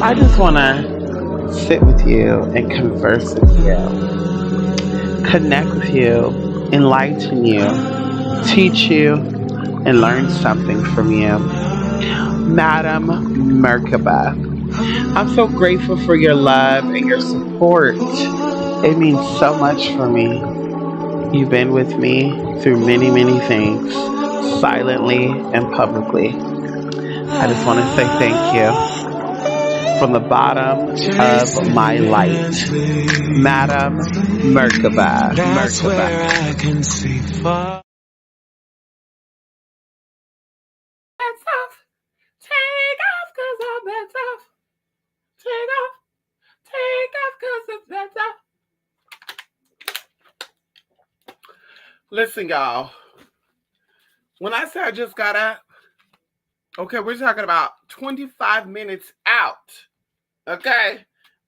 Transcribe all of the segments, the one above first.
I just want to sit with you and converse with you, connect with you, enlighten you, teach you, and learn something from you. Madam Merkaba, I'm so grateful for your love and your support. It means so much for me. You've been with me through many, many things, silently and publicly. I just want to say thank you from the bottom of my light. Madam Merkaba. That's where Merkaba. I can see far. Bets off. Take off because the bets off. Take off. Take off because the bets off. Listen, y'all. When I say I just got up, okay, we're talking about 25 minutes out. Okay?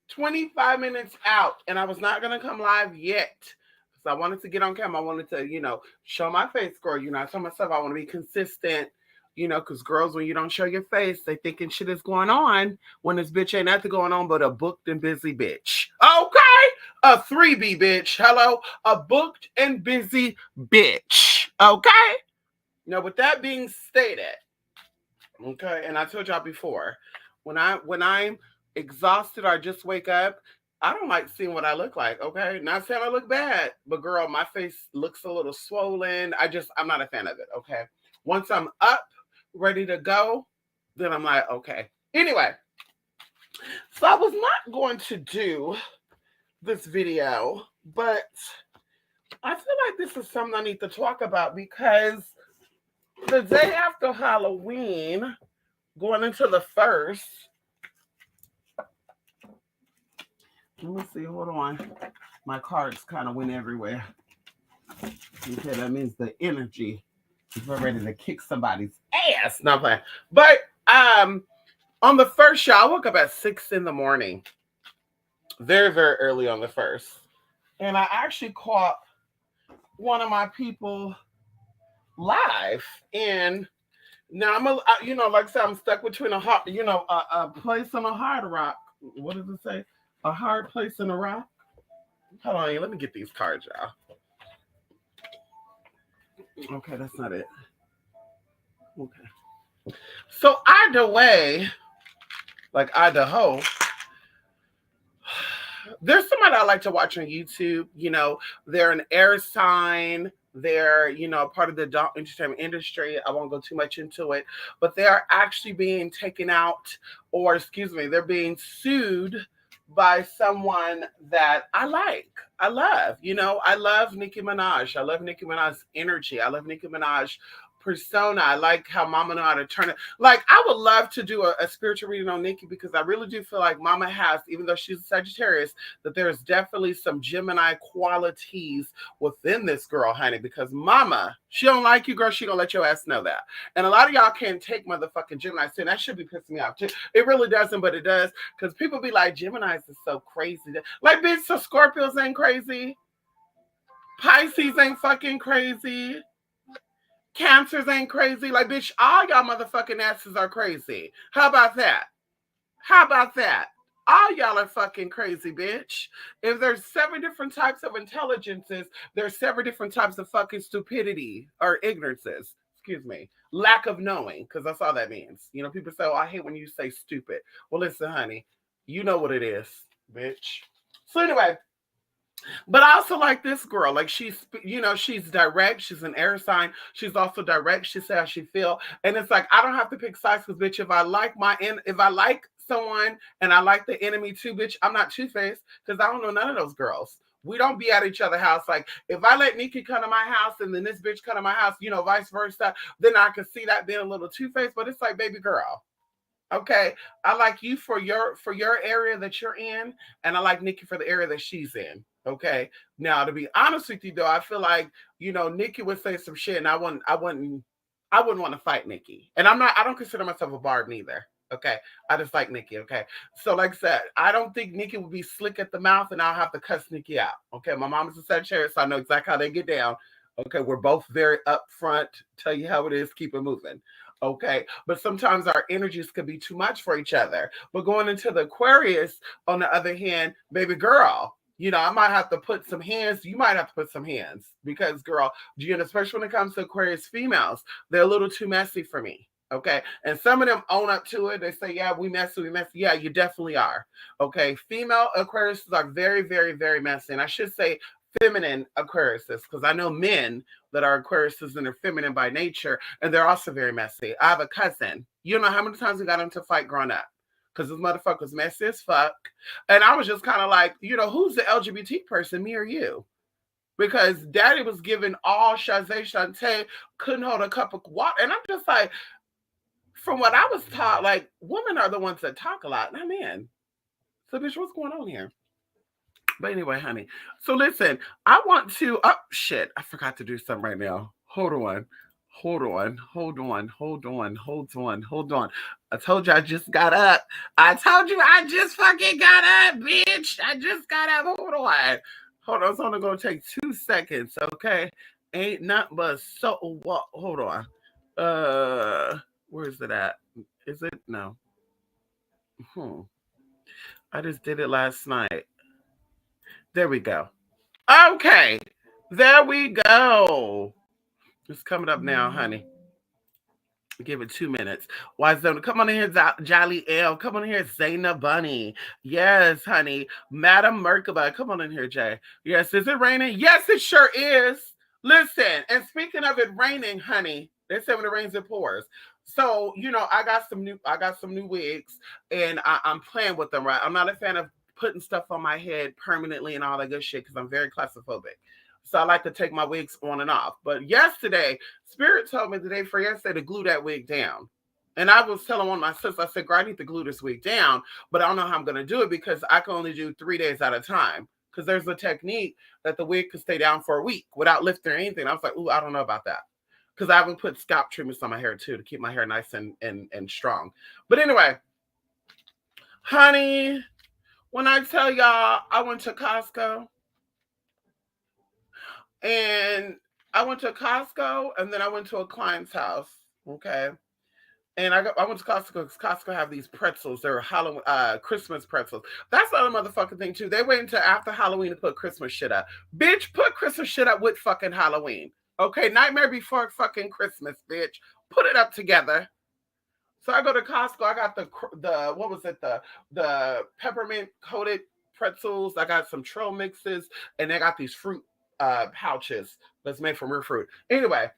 25 minutes out. And I was not going to come live yet. Because I wanted to get on camera. I wanted to, show my face, girl. I told myself I want to be consistent. Because girls, when you don't show your face, they thinking shit is going on when this bitch ain't nothing going on but a booked and busy bitch. Okay? A 3B bitch. Hello? A booked and busy bitch. Okay? Now, with that being stated, okay, and I told y'all before, when I'm exhausted or I just wake up, I don't like seeing what I look like. Okay, not saying I look bad, but girl, my face looks a little swollen. I'm not a fan of it. Okay, once I'm up, ready to go, then I'm like, okay. Anyway, so I was not going to do this video, but I feel like this is something I need to talk about because the day after Halloween, going into the first, let me see, hold on. My cards kind of went everywhere. Okay, that means the energy is ready to kick somebody's ass. Not playing. But on the first show, I woke up at 6 in the morning. Very, very early on the first. And I actually caught one of my people live. And now like I said, I'm stuck between a place on a hard rock. What does it say? A hard place in a rock. Hold on, let me get these cards, y'all. Okay, that's not it. Okay. So either way, like Idaho, there's somebody I like to watch on YouTube. They're an air sign. They're, part of the adult entertainment industry. I won't go too much into it, but they are actually being taken out, or excuse me, they're being sued by someone that I like. I love. I love Nicki Minaj. I love Nicki Minaj's energy. I love Nicki Minaj persona. I like how Mama know how to turn it. Like, I would love to do a spiritual reading on Nicki because I really do feel like Mama has, even though she's a Sagittarius, that there's definitely some Gemini qualities within this girl, honey. Because Mama, she don't like you, girl. She gonna let your ass know that. And a lot of y'all can't take motherfucking Gemini. So that should be pissing me off too. It really doesn't, but it does. Because people be like, Geminis is so crazy. Like, bitch, so Scorpios ain't crazy. Pisces ain't fucking crazy. Cancers ain't crazy. Like, bitch, all y'all motherfucking asses are crazy. How about that? How about that? All y'all are fucking crazy, bitch. If there's 7 different types of intelligences, there's 7 different types of fucking stupidity or ignorances. Excuse me. Lack of knowing, because that's all that means. People say, oh, I hate when you say stupid. Well, listen, honey, you know what it is, bitch. So anyway, but I also like this girl. Like, she's direct. She's an air sign. She's also direct. She says how she feel. And it's like, I don't have to pick sides because, bitch, if I like someone and I like the enemy too, bitch, I'm not two-faced because I don't know none of those girls. We don't be at each other's house. Like, if I let Nikki come to my house and then this bitch come to my house, vice versa, then I can see that being a little two-faced. But it's like, baby girl, okay, I like you for your area that you're in, and I like Nikki for the area that she's in. Okay. Now, to be honest with you, though, I feel like Nikki would say some shit, and I wouldn't want to fight Nikki. And I don't consider myself a Barb neither. Okay, I just like Nikki. Okay, so like I said, I don't think Nikki would be slick at the mouth, and I'll have to cuss Nikki out. Okay, my mom is a Sagittarius, so I know exactly how they get down. Okay, we're both very upfront, tell you how it is, keep it moving. Okay. But sometimes our energies could be too much for each other. But going into the Aquarius, on the other hand, baby girl, I might have to put some hands. You might have to put some hands because, girl, especially when it comes to Aquarius females, they're a little too messy for me. Okay. And some of them own up to it. They say, yeah, we messy, we messy. Yeah, you definitely are. Okay. Female Aquariuses are very, very, very messy. And I should say feminine Aquariuses because I know men that are Aquariuses and they're feminine by nature and they're also very messy. I have a cousin. You know how many times we got into a fight growing up? Because this motherfucker's messy as fuck. And I was just kind of like, who's the LGBT person, me or you? Because daddy was giving all Chazé Chante, couldn't hold a cup of water. And I'm just like, from what I was taught, like, women are the ones that talk a lot, not men. So, bitch, what's going on here? But anyway, honey. So listen, I want to. Oh shit! I forgot to do something right now. Hold on. Hold on. Hold on. Hold on. Hold on. Hold on. I told you I just got up. I told you I just fucking got up, bitch. I just got up. Hold on. Hold on. It's only gonna take 2 seconds. Okay. Ain't nothing but so what? Hold on. Where is it at? Is it no? I just did it last night. There we go. Okay. There we go. It's coming up now, honey. Give it 2 minutes. Why Zona? Come on in here, Jolly L. Come on in here, Zaina Bunny. Yes, honey. Madam Merkaba. Come on in here, Jay. Yes, is it raining? Yes, it sure is. Listen, and speaking of it raining, honey, they say when it rains, it pours. So, I got some new wigs and I'm playing with them, right? I'm not a fan of putting stuff on my head permanently and all that good shit because I'm very claustrophobic. So I like to take my wigs on and off. But yesterday, Spirit told me the day for yesterday to glue that wig down. And I was telling one of my sisters, I said, girl, I need to glue this wig down, but I don't know how I'm going to do it because I can only do 3 days at a time. Because there's a technique that the wig could stay down for a week without lifting or anything. I was like, ooh, I don't know about that. Because I haven't put scalp treatments on my hair too to keep my hair nice and strong. But anyway, honey, when I tell y'all I went to Costco, and I went to Costco and then I went to a client's house. Okay. And I went to Costco because Costco have these pretzels. They're Halloween, Christmas pretzels. That's the other motherfucking thing too. They wait until after Halloween to put Christmas shit up. Bitch, put Christmas shit up with fucking Halloween. Okay, Nightmare Before fucking Christmas, bitch. Put it up together. So I go to Costco. I got the what was it, the peppermint coated pretzels. I got some trail mixes, and they got these fruit pouches that's made from real fruit. Anyway,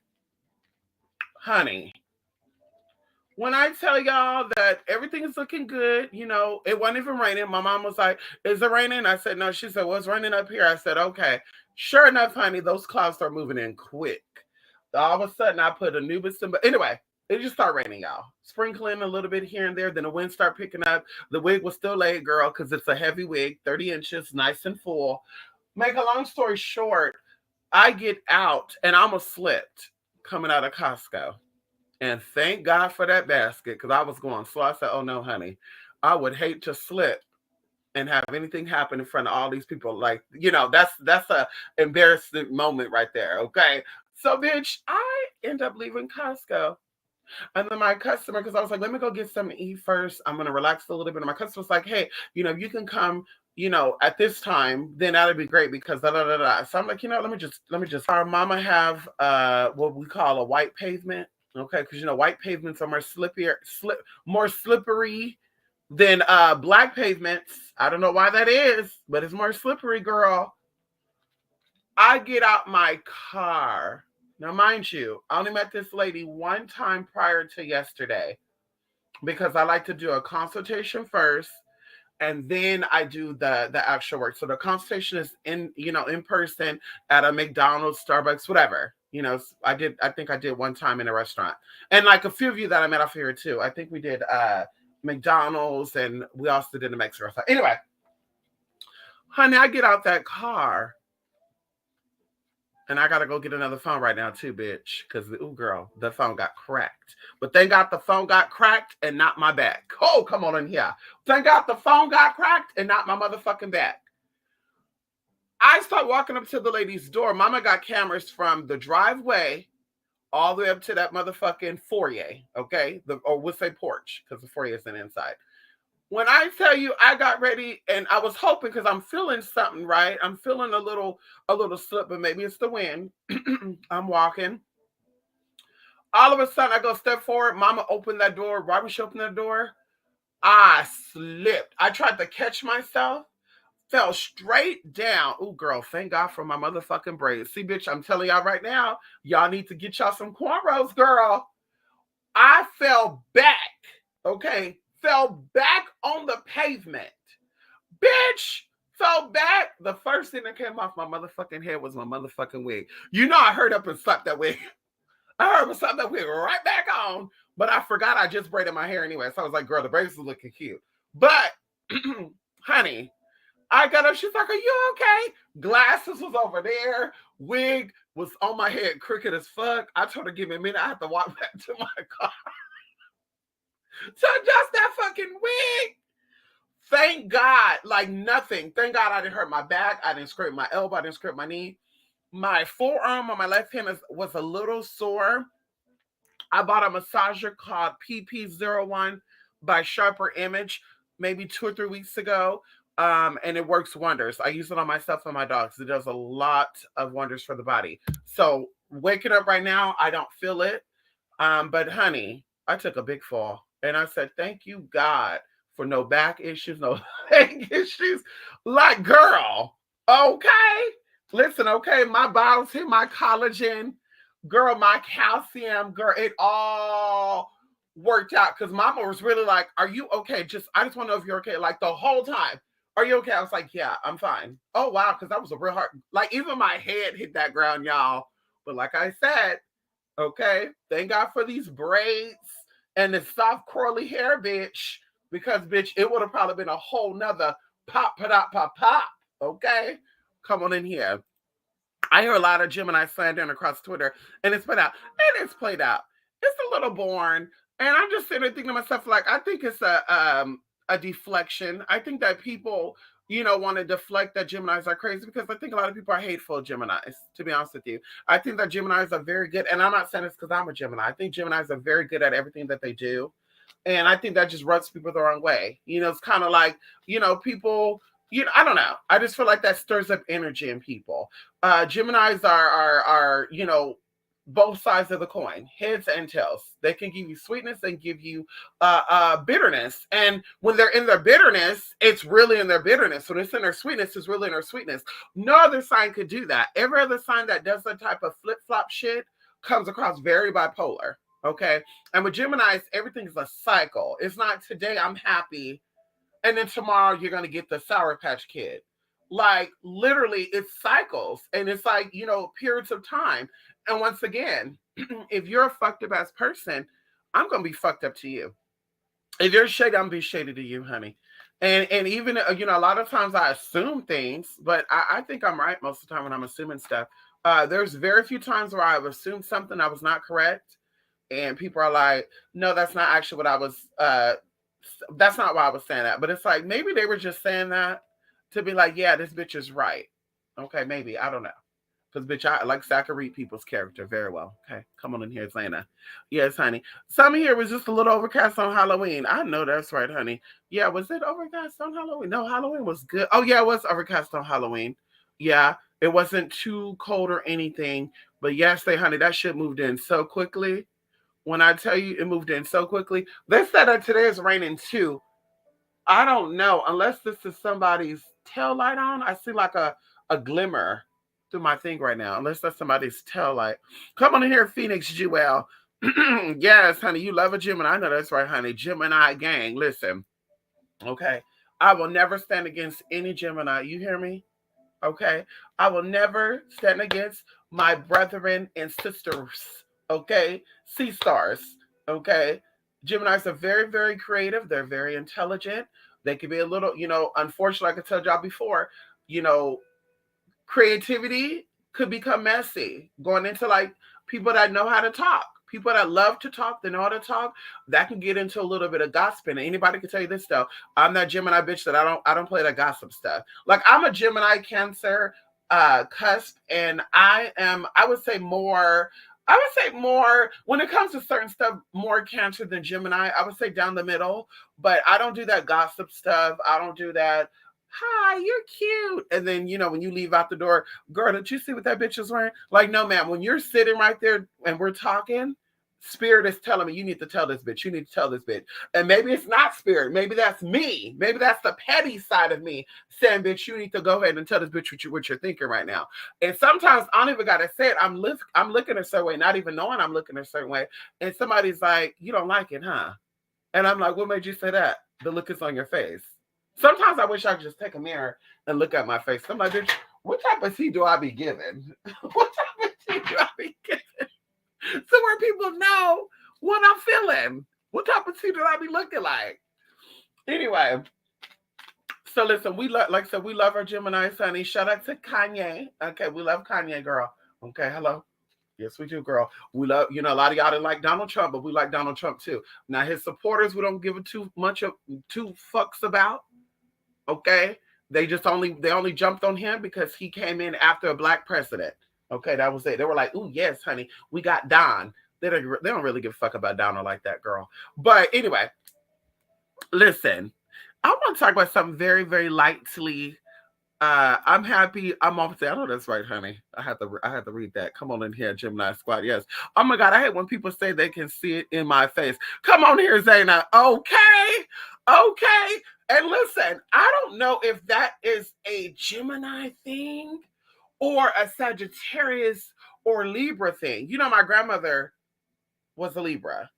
honey, when I tell y'all that everything is looking good, it wasn't even raining. My mom was like, "Is it raining?" I said, "No." She said, "Well, it's raining up here." I said, "Okay." Sure enough, honey, those clouds start moving in quick. All of a sudden, I put Anubis in. But anyway, it just started raining, y'all. Sprinkling a little bit here and there. Then the wind started picking up. The wig was still laid, girl, because it's a heavy wig, 30 inches, nice and full. Make a long story short, I get out and I almost slipped coming out of Costco. And thank God for that basket because I was going slow. I said, oh no, honey, I would hate to slip and have anything happen in front of all these people. Like, that's a embarrassing moment right there. Okay. So, bitch, I end up leaving Costco. And then my customer, because I was like, let me go get something to eat first. I'm going to relax a little bit. And my customer was like, hey, you can come, at this time, then that'd be great because da da da da. So I'm like, let me just. Our mama have what we call a white pavement, okay? Because white pavements are more slippery than black pavements. I don't know why that is, but it's more slippery, girl. I get out my car. Now, mind you, I only met this lady one time prior to yesterday because I like to do a consultation first and then I do the actual work. So the consultation is in person at a McDonald's, Starbucks, whatever. I think I did one time in a restaurant. And like a few of you that I met off here too. I think we did McDonald's and we also did a Mexican restaurant. Anyway, honey, I get out that car. And I gotta go get another phone right now too, bitch. Because girl, the phone got cracked. But thank God the phone got cracked and not my back. Oh, come on in here. Thank God the phone got cracked and not my motherfucking back. I start walking up to the lady's door. Mama got cameras from the driveway all the way up to that motherfucking foyer, okay? Or we'll say porch, because the foyer isn't inside. When I tell you I got ready and I was hoping because I'm feeling something, right? I'm feeling a little slip, but maybe it's the wind. I'm walking. All of a sudden I go step forward. Mama opened that door. Right when she opened that door, I slipped. I tried to catch myself, fell straight down. Oh, girl, thank God for my motherfucking braids. See, bitch, I'm telling y'all right now, y'all need to get y'all some cornrows, girl. I fell back, okay? Fell back on the pavement. Bitch, fell back. The first thing that came off my motherfucking head was my motherfucking wig. You know I hurried up and slapped that wig. I heard myself that wig right back on, but I forgot I just braided my hair anyway. So I was like, girl, the braids are looking cute. But, honey, I got up. She's like, are you okay? Glasses was over there. Wig was on my head, crooked as fuck. I told her, give me a minute. I have to walk back to my car to adjust that fucking wig. Thank God, like nothing. Thank God I didn't hurt my back. I didn't scrape my elbow. I didn't scrape my knee. My forearm on my left hand was a little sore. I bought a massager called PP01 by Sharper Image maybe 2 or 3 weeks ago. And it works wonders. I use it on myself and my dogs. It does a lot of wonders for the body. So waking up right now, I don't feel it. But honey, I took a big fall. And I said, thank you, God, for no back issues, no leg issues. Like, girl, okay. Listen, okay, my biotin, my collagen, girl, my calcium, girl, it all worked out because mama was really like, are you okay? I just want to know if you're okay. Like the whole time, are you okay? I was like, yeah, I'm fine. Oh, wow, because that was a real hard, like even my head hit that ground, y'all. But like I said, okay, thank God for these braids and the soft curly hair, bitch, because bitch, it would have probably been a whole nother pop, pop, okay? Come on in here. I hear a lot of Gemini slandering across Twitter, and it's played out. And it's played out. It's a little boring. And I'm just sitting there thinking to myself, like, I think it's a deflection. I think that people, want to deflect that Geminis are crazy because I think a lot of people are hateful Geminis, to be honest with you. I think that Geminis are very good, and I'm not saying this because I'm a Gemini. I think Geminis are very good at everything that they do. And I think that just rubs people the wrong way. It's kind of like, people, I don't know. I just feel like that stirs up energy in people. Geminis are both sides of the coin, heads and tails. They can give you sweetness and give you bitterness. And when they're in their bitterness, it's really in their bitterness. When it's in their sweetness, it's really in their sweetness. No other sign could do that. Every other sign that does that type of flip-flop shit comes across very bipolar. Okay. And with Geminis, everything is a cycle. It's not today I'm happy, and then tomorrow you're going to get the Sour Patch Kid. Like literally, it's cycles, and it's like, periods of time. And once again, if you're a fucked up ass person, I'm going to be fucked up to you. If you're shady, I'm going to be shady to you, honey. And even, a lot of times I assume things, but I think I'm right most of the time when I'm assuming stuff. There's very few times where I've assumed something I was not correct. And people are like, no, that's not actually what I was, that's not why I was saying that. But it's like, maybe they were just saying that to be like, yeah, this bitch is right. Okay, maybe. I don't know. Because, bitch, I can read people's character very well. Okay, come on in here, Zana. Yes, honey. Some here was just a little overcast on Halloween. I know that's right, honey. Yeah, was it overcast on Halloween? No, Halloween was good. Oh, yeah, it was overcast on Halloween. Yeah, it wasn't too cold or anything. But yesterday, honey, that shit moved in so quickly. When I tell you it moved in so quickly, they said that today is raining too. I don't know. Unless this is somebody's tail light on. I see like a glimmer through my thing right now. Unless that's somebody's tail light. Come on in here, Phoenix Jewel. Yes, honey, you love a Gemini. I know that's right, honey. Gemini gang. Listen, okay. I will never stand against any Gemini. You hear me? Okay. I will never stand against my brethren and sisters. Okay. Sea stars. Okay. Geminis are very, very creative. They're very intelligent. They can be a little, unfortunately, like I told y'all before, creativity could become messy going into like people that know how to talk. People that love to talk, they know how to talk. That can get into a little bit of gossiping. Anybody can tell you this stuff. I'm that Gemini bitch that I don't play that gossip stuff. Like I'm a Gemini Cancer cusp, and I would say more I would say more when it comes to certain stuff, more Cancer than Gemini. I would say down the middle, but I don't do that gossip stuff. I don't do that. Hi, you're cute. And then, when you leave out the door, girl, did you see what that bitch is wearing? Like, no, ma'am, when you're sitting right there and we're talking, spirit is telling me you need to tell this bitch. You need to tell this bitch. And maybe it's not spirit. Maybe that's me. Maybe that's the petty side of me saying, bitch, you need to go ahead and tell this bitch what you're thinking right now. And sometimes I don't even gotta say it. I'm looking a certain way, not even knowing I'm looking a certain way. And somebody's like, you don't like it, huh? And I'm like, what made you say that? The look is on your face. Sometimes I wish I could just take a mirror and look at my face. I'm like, bitch, what type of tea do I be giving? What type of tea do I be giving? So where people know what I'm feeling. What type of tea do I be looking like? Anyway, so listen, we love, like I said, we love our Gemini, honey. Shout out to Kanye. Okay, we love Kanye, girl. Okay, hello. Yes, we do, girl. We love, a lot of y'all didn't like Donald Trump, but we like Donald Trump too. Now his supporters, we don't give a two fucks about. Okay, they only jumped on him because he came in after a black president. Okay, that was it. They were like, "Ooh, yes, honey, we got Don." They don't really give a fuck about Donald like that, girl. But anyway, listen, I want to talk about something very, very lightly. I'm happy. I'm off. I know that's right, honey. I had to read that. Come on in here, Gemini Squad. Yes. Oh my God, I hate when people say they can see it in my face. Come on here, Zaina. Okay. And listen, I don't know if that is a Gemini thing or a Sagittarius or Libra thing. My grandmother was a Libra.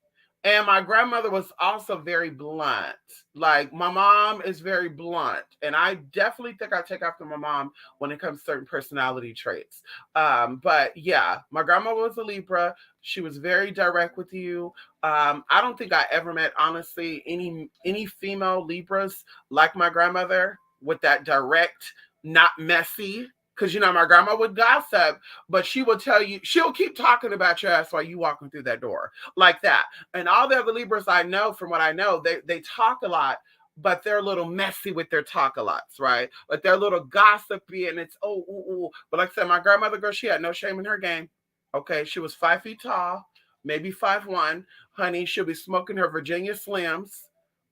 And my grandmother was also very blunt. Like my mom is very blunt. And I definitely think I take after my mom when it comes to certain personality traits. But yeah, my grandma was a Libra. She was very direct with you. I don't think I ever met, honestly, any female Libras like my grandmother with that direct, not messy. Because, my grandma would gossip, but she will tell you, she'll keep talking about your ass while you walking through that door like that. And all the other Libras I know, from what I know, they talk a lot, but they're a little messy with their talk a lots, right? Like they're a little gossipy and it's, oh, ooh, ooh. But like I said, my grandmother, girl, she had no shame in her game. Okay. She was 5 feet tall, maybe 5'1". Honey, she'll be smoking her Virginia Slims.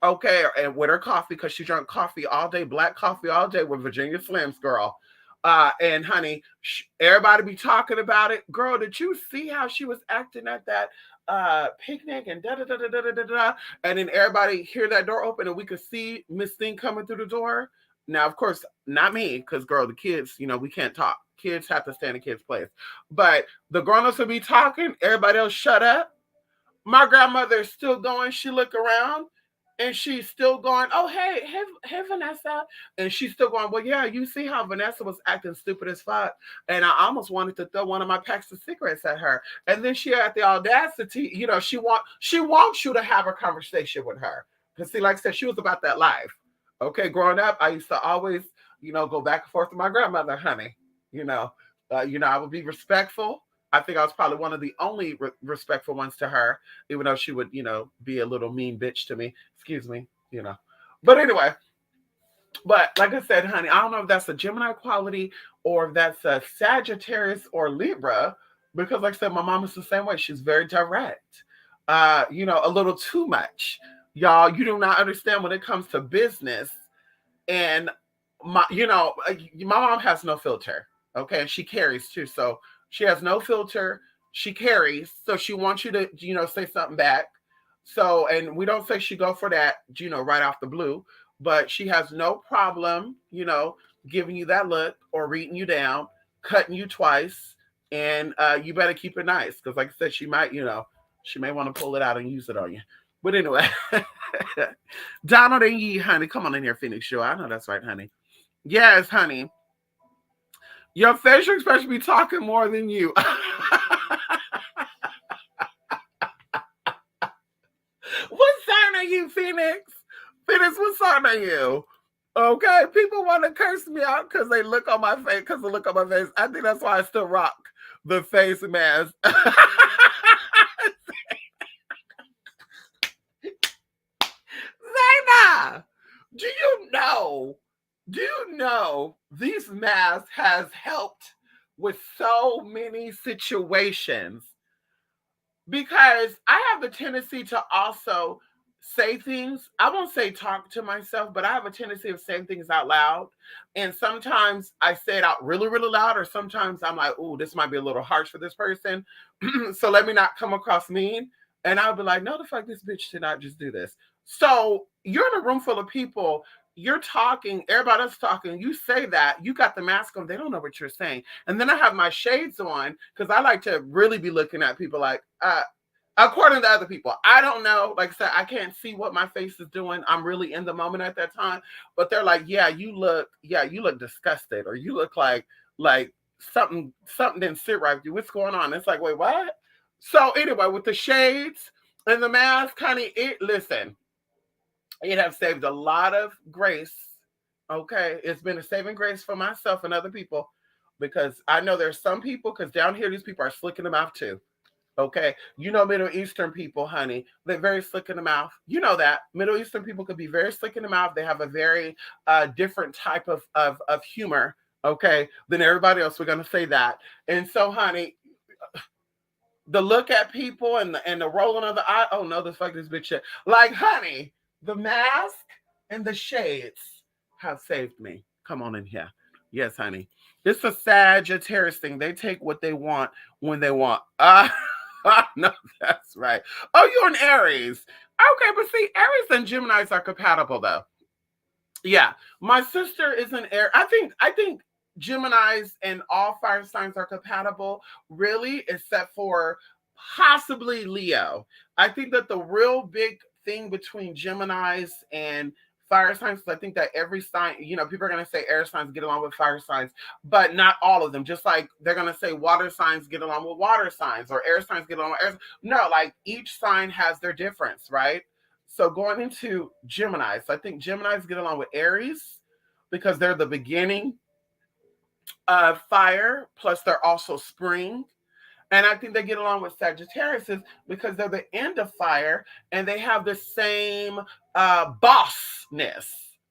Okay. And with her coffee, because she drank coffee all day, black coffee all day with Virginia Slims, girl. And honey, everybody be talking about it. Girl, did you see how she was acting at that picnic and da da da da da da da? And then everybody hear that door open and we could see Miss Thing coming through the door. Now, of course, not me, because girl, the kids, we can't talk. Kids have to stay in the kids' place. But the grown-ups will be talking, everybody else shut up. My grandmother is still going. She look around and she's still going, oh, hey, Vanessa. And she's still going, well, yeah, you see how Vanessa was acting stupid as fuck. And I almost wanted to throw one of my packs of cigarettes at her. And then she had the audacity, she wants you to have a conversation with her. Because see, like I said, she was about that life. Okay, growing up, I used to always, go back and forth with my grandmother, honey. I would be respectful. I think I was probably one of the only respectful ones to her, even though she would, be a little mean bitch to me. Excuse me, But anyway, but like I said, honey, I don't know if that's a Gemini quality or if that's a Sagittarius or Libra, because like I said, my mom is the same way. She's very direct, a little too much. Y'all, you do not understand when it comes to business. And my mom has no filter. Okay. And she carries too. So she has no filter. She carries. So she wants you to, say something back. So, and we don't say she go for that, right off the blue, but she has no problem, giving you that look or reading you down, cutting you twice. And you better keep it nice. Because like I said, she might, she may want to pull it out and use it on you. But anyway, Donald and Yee, honey, come on in here, Phoenix Show. I know that's right, honey. Yes, honey. Your facial expression be talking more than you. What sign are you, Phoenix? Phoenix, what sign are you? Okay, people want to curse me out because they look on my face, because they look on my face. I think that's why I still rock the face mask. Zaina, do you know these masks has helped with so many situations? because I have the tendency to also say things. I won't say talk to myself, but I have a tendency of saying things out loud. And sometimes I say it out really, really loud, or sometimes I'm like, "Ooh, this might be a little harsh for this person." So let me not come across mean. And I'll be like, no, the fuck, this bitch did not just do this. So you're in a room full of people, you're talking, everybody else talking, you say that, you got the mask on, they don't know what you're saying. And then I have my shades on because I like to really be looking at people like, according to other people. I don't know. Like I said, I can't see what my face is doing. I'm really in the moment at that time. But they're like, yeah, you look disgusted, or you look like something didn't sit right with you. What's going on? It's like, wait, what? So anyway, with the shades and the mask, honey, it have saved a lot of grace. Okay. It's been a saving grace for myself and other people, because I know there's some people, because down here, these people are slick in the mouth too. Okay. You know, Middle Eastern people, honey, they're very slick in the mouth. You know that. Middle Eastern people could be very slick in the mouth. They have a very different type of humor, okay, than everybody else. We're going to say that. And so, honey, the look at people and the rolling of the eye. Oh no, the fuck this bitch shit. Like, honey, the mask and the shades have saved me. Come on in here. Yes, honey. It's a Sagittarius thing. They take what they want when they want. No, that's right. Oh, you're an Aries. Okay, but see, Aries and Geminis are compatible though. Yeah, my sister is an Aries. I think Geminis and all fire signs are compatible, really, except for possibly Leo. I think that the real big thing between Geminis and fire signs, I think that every sign, people are going to say air signs get along with fire signs, but not all of them. Just like they're going to say water signs get along with water signs, or air signs get along with air. No, like each sign has their difference, right? So going into Gemini, so I think Geminis get along with Aries because they're the beginning of fire, plus they're also spring. And I think they get along with Sagittarius because they're the end of fire, and they have the same bossness.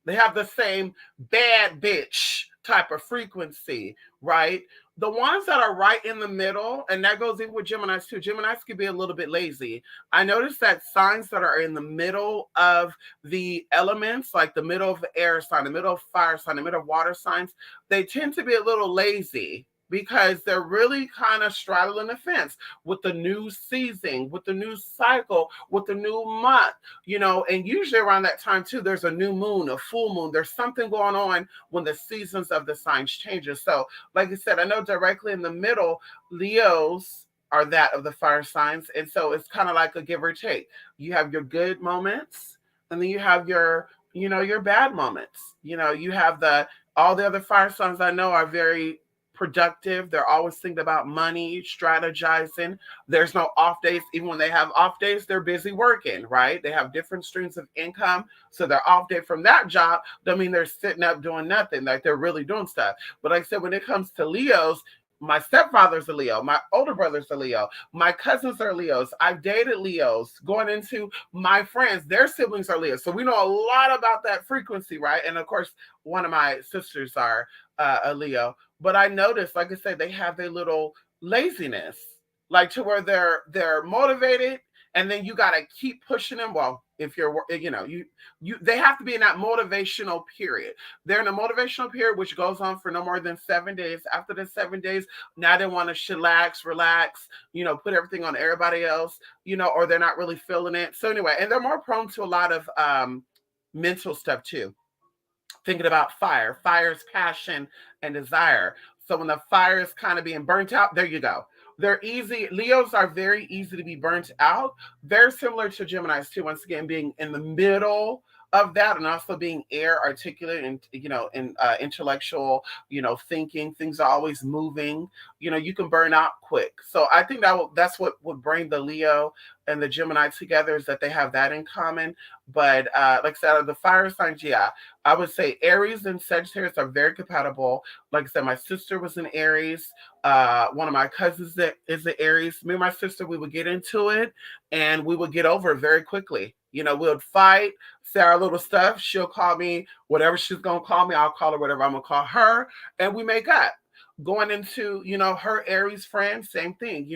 They have the same bad bitch type of frequency, right? The ones that are right in the middle, and that goes in with Geminis too. Geminis can be a little bit lazy. I noticed that signs that are in the middle of the elements, like the middle of the air sign, the middle of fire sign, the middle of water signs, they tend to be a little lazy because they're really kind of straddling the fence with the new season, with the new cycle, with the new month, and usually around that time too, there's a new moon, a full moon. There's something going on when the seasons of the signs changes. So, like I said, I know directly in the middle, Leos are that of the fire signs. And so it's kind of like a give or take. You have your good moments, and then you have your bad moments. You have all the other fire signs I know are very productive. They're always thinking about money, strategizing. There's no off days. Even when they have off days, they're busy working, right? They have different streams of income. So their off day from that job don't mean they're sitting up doing nothing. Like they're really doing stuff. But like I said, when it comes to Leos, my stepfather's a Leo. My older brother's a Leo. My cousins are Leos. I've dated Leos. Going into my friends, their siblings are Leos. So we know a lot about that frequency, right? And of course, one of my sisters are a Leo. But I noticed, like I said, they have their little laziness, like to where they're motivated, and then you gotta keep pushing them. Well, if you're, they have to be in that motivational period. They're in a motivational period which goes on for no more than 7 days. After the 7 days, now they want to chillax, relax, put everything on everybody else, or they're not really feeling it. So anyway, and they're more prone to a lot of mental stuff too. Thinking about fire, fire's passion and desire. So when the fire is kind of being burnt out, there you go. They're easy. Leos are very easy to be burnt out. Very similar to Geminis too. Once again, being in the middle of that, and also being air, articulate, and intellectual. Thinking. Things are always moving. You can burn out quick. So I think that's what would bring the Leo and the Gemini together, is that they have that in common. But like I said, the fire signs, yeah, I would say Aries and Sagittarius are very compatible. Like I said, my sister was an Aries. One of my cousins that is an Aries. Me and my sister, we would get into it, and we would get over it very quickly. We would fight, say our little stuff. She'll call me whatever she's gonna call me. I'll call her whatever I'm gonna call her, and we make up. Going into, her Aries friend, same thing.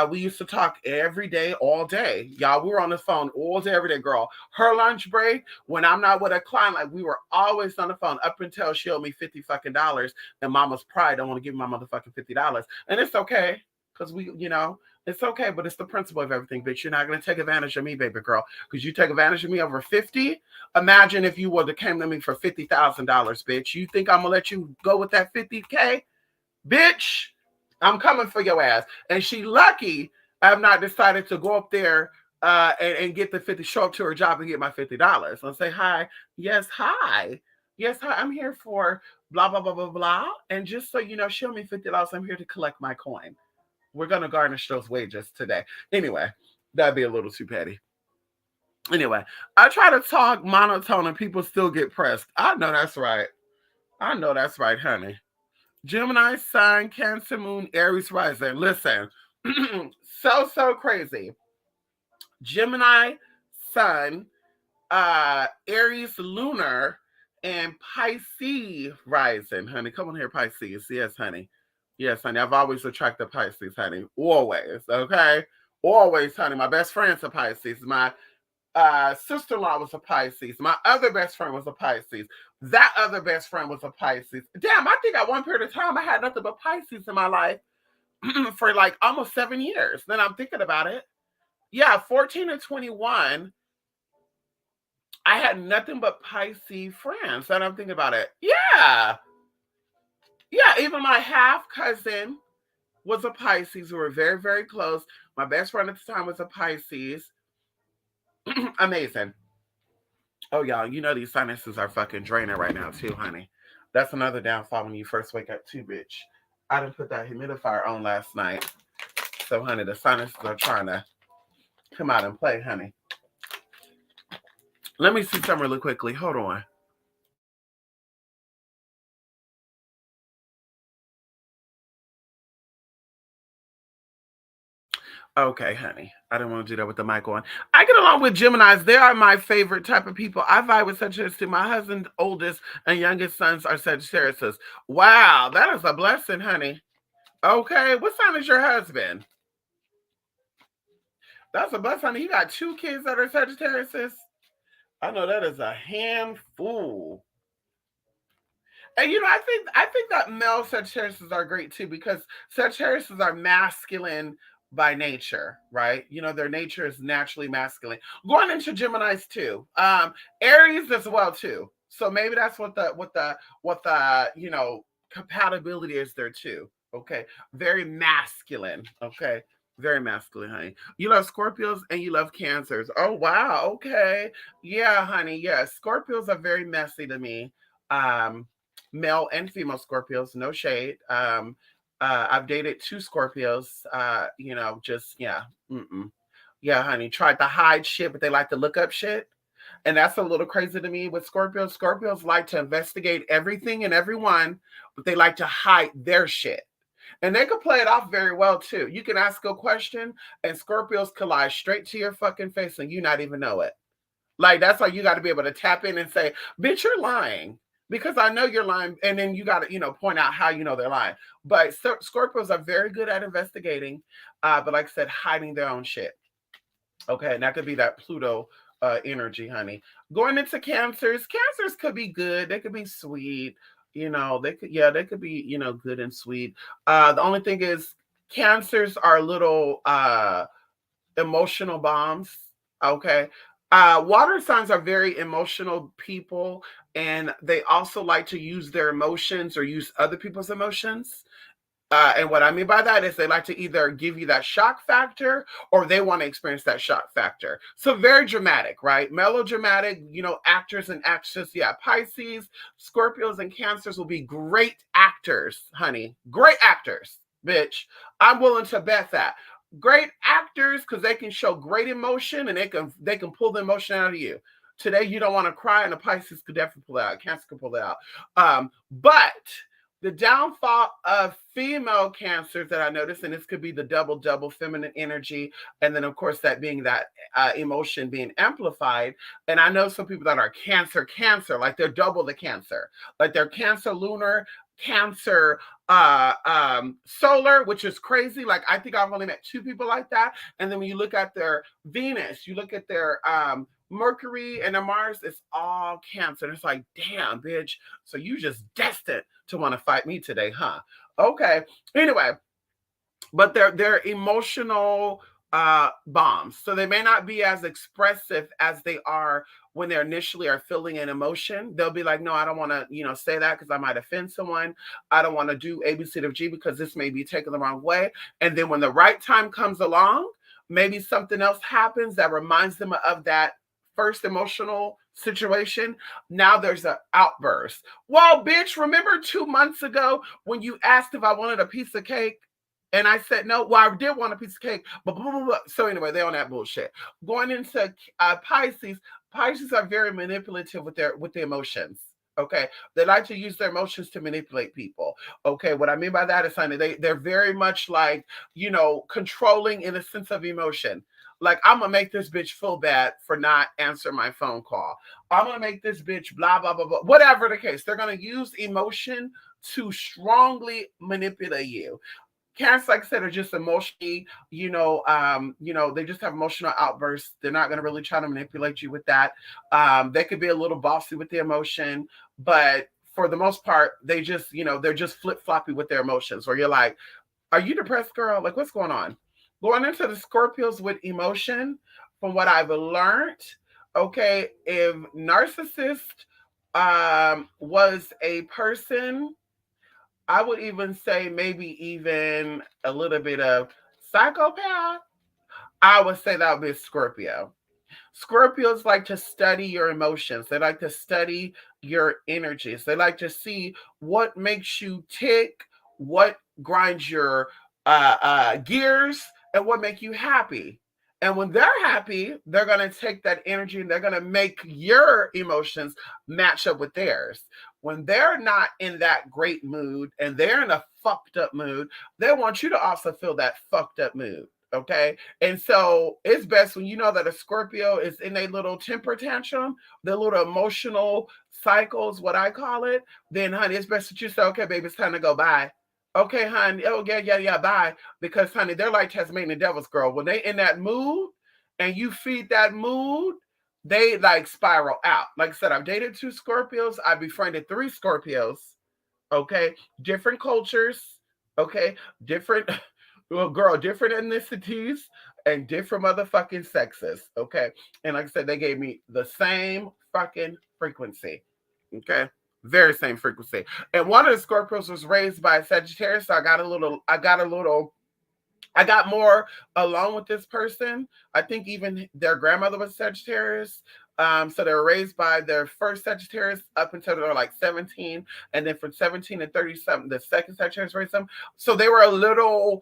We used to talk every day, all day. Y'all, we were on the phone all day, every day, girl. Her lunch break, when I'm not with a client, like we were always on the phone up until she owed me $50 fucking dollars. And mama's pride don't want to give me my motherfucking $50. And it's okay. Because it's okay, but it's the principle of everything, bitch. You're not gonna take advantage of me, baby girl. Because you take advantage of me over 50. Imagine if you would have came to me for $50,000, bitch. You think I'm gonna let you go with that 50K? Bitch, I'm coming for your ass. And she lucky I have not decided to go up there and get the 50, show up to her job and get my $50. I'll say, hi. Yes, hi. Yes, hi. I'm here for blah, blah, blah, blah, blah. And just so you know, she owed me $50. I'm here to collect my coin. We're going to garnish those wages today. Anyway, that'd be a little too petty. Anyway, I try to talk monotone and people still get pressed. I know that's right. I know that's right, honey. Gemini, Sun, Cancer, Moon, Aries, Rising. Listen, so crazy. Gemini, Sun, Aries, Lunar, and Pisces Rising. Honey, come on here, Pisces. Yes, honey. Yes, honey. I've always attracted Pisces, honey. Always, okay? Always, honey. My best friend's a Pisces. My sister-in-law was a Pisces. My other best friend was a Pisces. That other best friend was a Pisces. Damn, I think at one period of time I had nothing but Pisces in my life for like almost 7 years. Then I'm thinking about it. Yeah, 14 and 21, I had nothing but Pisces friends. Then I'm thinking about it. Yeah. Yeah, even my half cousin was a Pisces. We were very, very close. My best friend at the time was a Pisces. Amazing. Oh, y'all, these sinuses are fucking draining right now, too, honey. That's another downfall when you first wake up, too, bitch. I didn't put that humidifier on last night. So, honey, the sinuses are trying to come out and play, honey. Let me see some really quickly. Hold on. Okay, honey. I didn't want to do that with the mic on. I get along with Geminis. They are my favorite type of people. I vibe with Sagittarius too. My husband's oldest and youngest sons are Sagittarius. Wow, that is a blessing, honey. Okay, what sign is your husband? That's a blessing, honey. You got 2 kids that are Sagittarius. I know that is a handful. And I think that male Sagittarius are great too, because Sagittarius are masculine by nature, right? Their nature is naturally masculine. Going into Geminis too. Aries as well too. So maybe that's what the compatibility is there too. Okay. Very masculine. Okay. Very masculine, honey. You love Scorpios and you love Cancers. Oh wow. Okay. Yeah, honey. Yes. Scorpios are very messy to me. Male and female Scorpios, no shade. I've dated 2 Scorpios, yeah, honey, tried to hide shit, but they like to look up shit. And that's a little crazy to me with Scorpios. Scorpios like to investigate everything and everyone, but they like to hide their shit. And they could play it off very well too. You can ask a question and Scorpios can lie straight to your fucking face and you not even know it. Like, that's why you got to be able to tap in and say, bitch, you're lying. Because I know you're lying, and then you got to, point out how they're lying. But Scorpios are very good at investigating, but like I said, hiding their own shit. Okay, and that could be that Pluto energy, honey. Going into Cancers could be good. They could be sweet. They could be, good and sweet. The only thing is, Cancers are little emotional bombs. Okay. Water signs are very emotional people, and they also like to use their emotions or use other people's emotions. And what I mean by that is they like to either give you that shock factor or they want to experience that shock factor. So very dramatic, right? Melodramatic, actors and actresses. Yeah, Pisces, Scorpios, and Cancers will be great actors, honey. Great actors, bitch. I'm willing to bet that. Great actors because they can show great emotion and they can pull the emotion out of you. Today you don't want to cry, and a Pisces could definitely pull it out. Cancer could pull it out. But The downfall of female cancers that I noticed, and this could be the double feminine energy, and then of course that being that emotion being amplified. And I know some people that are cancer, like they're double the cancer, like they're cancer lunar, cancer solar, which is crazy. Like I think I've only met 2 people like that. And then when you look at their Venus, you look at their Mercury and their Mars, it's all cancer. And it's like, damn, bitch. So you just destined to want to fight me today, huh? Okay. Anyway, but they're emotional bombs. So they may not be as expressive as they are when they initially are feeling an emotion. They'll be like, no, I don't want to, say that because I might offend someone. I don't want to do A, B, C, D, G because this may be taken the wrong way. And then when the right time comes along, maybe something else happens that reminds them of that first emotional situation. Now there's an outburst. Well, bitch, remember 2 months ago when you asked if I wanted a piece of cake? And I said, no, well, I did want a piece of cake, but blah, blah, blah. So anyway, they're on that bullshit. Going into Pisces are very manipulative with the emotions. Okay. They like to use their emotions to manipulate people. Okay. What I mean by that is, honey, they're very much like, controlling in a sense of emotion. Like, I'm going to make this bitch feel bad for not answering my phone call. I'm going to make this bitch blah, blah, blah, blah. Whatever the case, they're going to use emotion to strongly manipulate you. Cancer, like I said, are just emotionally, they just have emotional outbursts. They're not going to really try to manipulate you with that. They could be a little bossy with the emotion, but for the most part, they just, they're just flip-floppy with their emotions, where you're like, are you depressed, girl? Like, what's going on? Going into the Scorpios with emotion, from what I've learned, okay, if narcissist was a person, I would even say maybe even a little bit of psychopath, I would say that would be a Scorpio. Scorpios like to study your emotions. They like to study your energies. They like to see what makes you tick, what grinds your gears, and what make you happy. And when they're happy, they're going to take that energy and they're going to make your emotions match up with theirs. When they're not in that great mood and they're in a fucked up mood, they want you to also feel that fucked up mood. Okay. And so it's best when you know that a Scorpio is in a little temper tantrum, the little emotional cycles, what I call it, then honey, it's best that you say, okay, baby, it's time to go. Bye. Okay, honey. Oh, yeah, bye. Because, honey, they're like Tasmanian Devil's girl. When they in that mood and you feed that mood, they like spiral out. Like I said, I've dated 2 Scorpios. I've befriended 3 Scorpios. Okay. Different cultures. Okay. Different, different ethnicities and different motherfucking sexes. Okay. And like I said, they gave me the same fucking frequency. Okay. Very same frequency. And one of the Scorpios was raised by a Sagittarius. So I got more along with this person. I think even their grandmother was Sagittarius. So they were raised by their first Sagittarius up until they were like 17. And then from 17 to 30 something, the second Sagittarius raised them. So they were a little,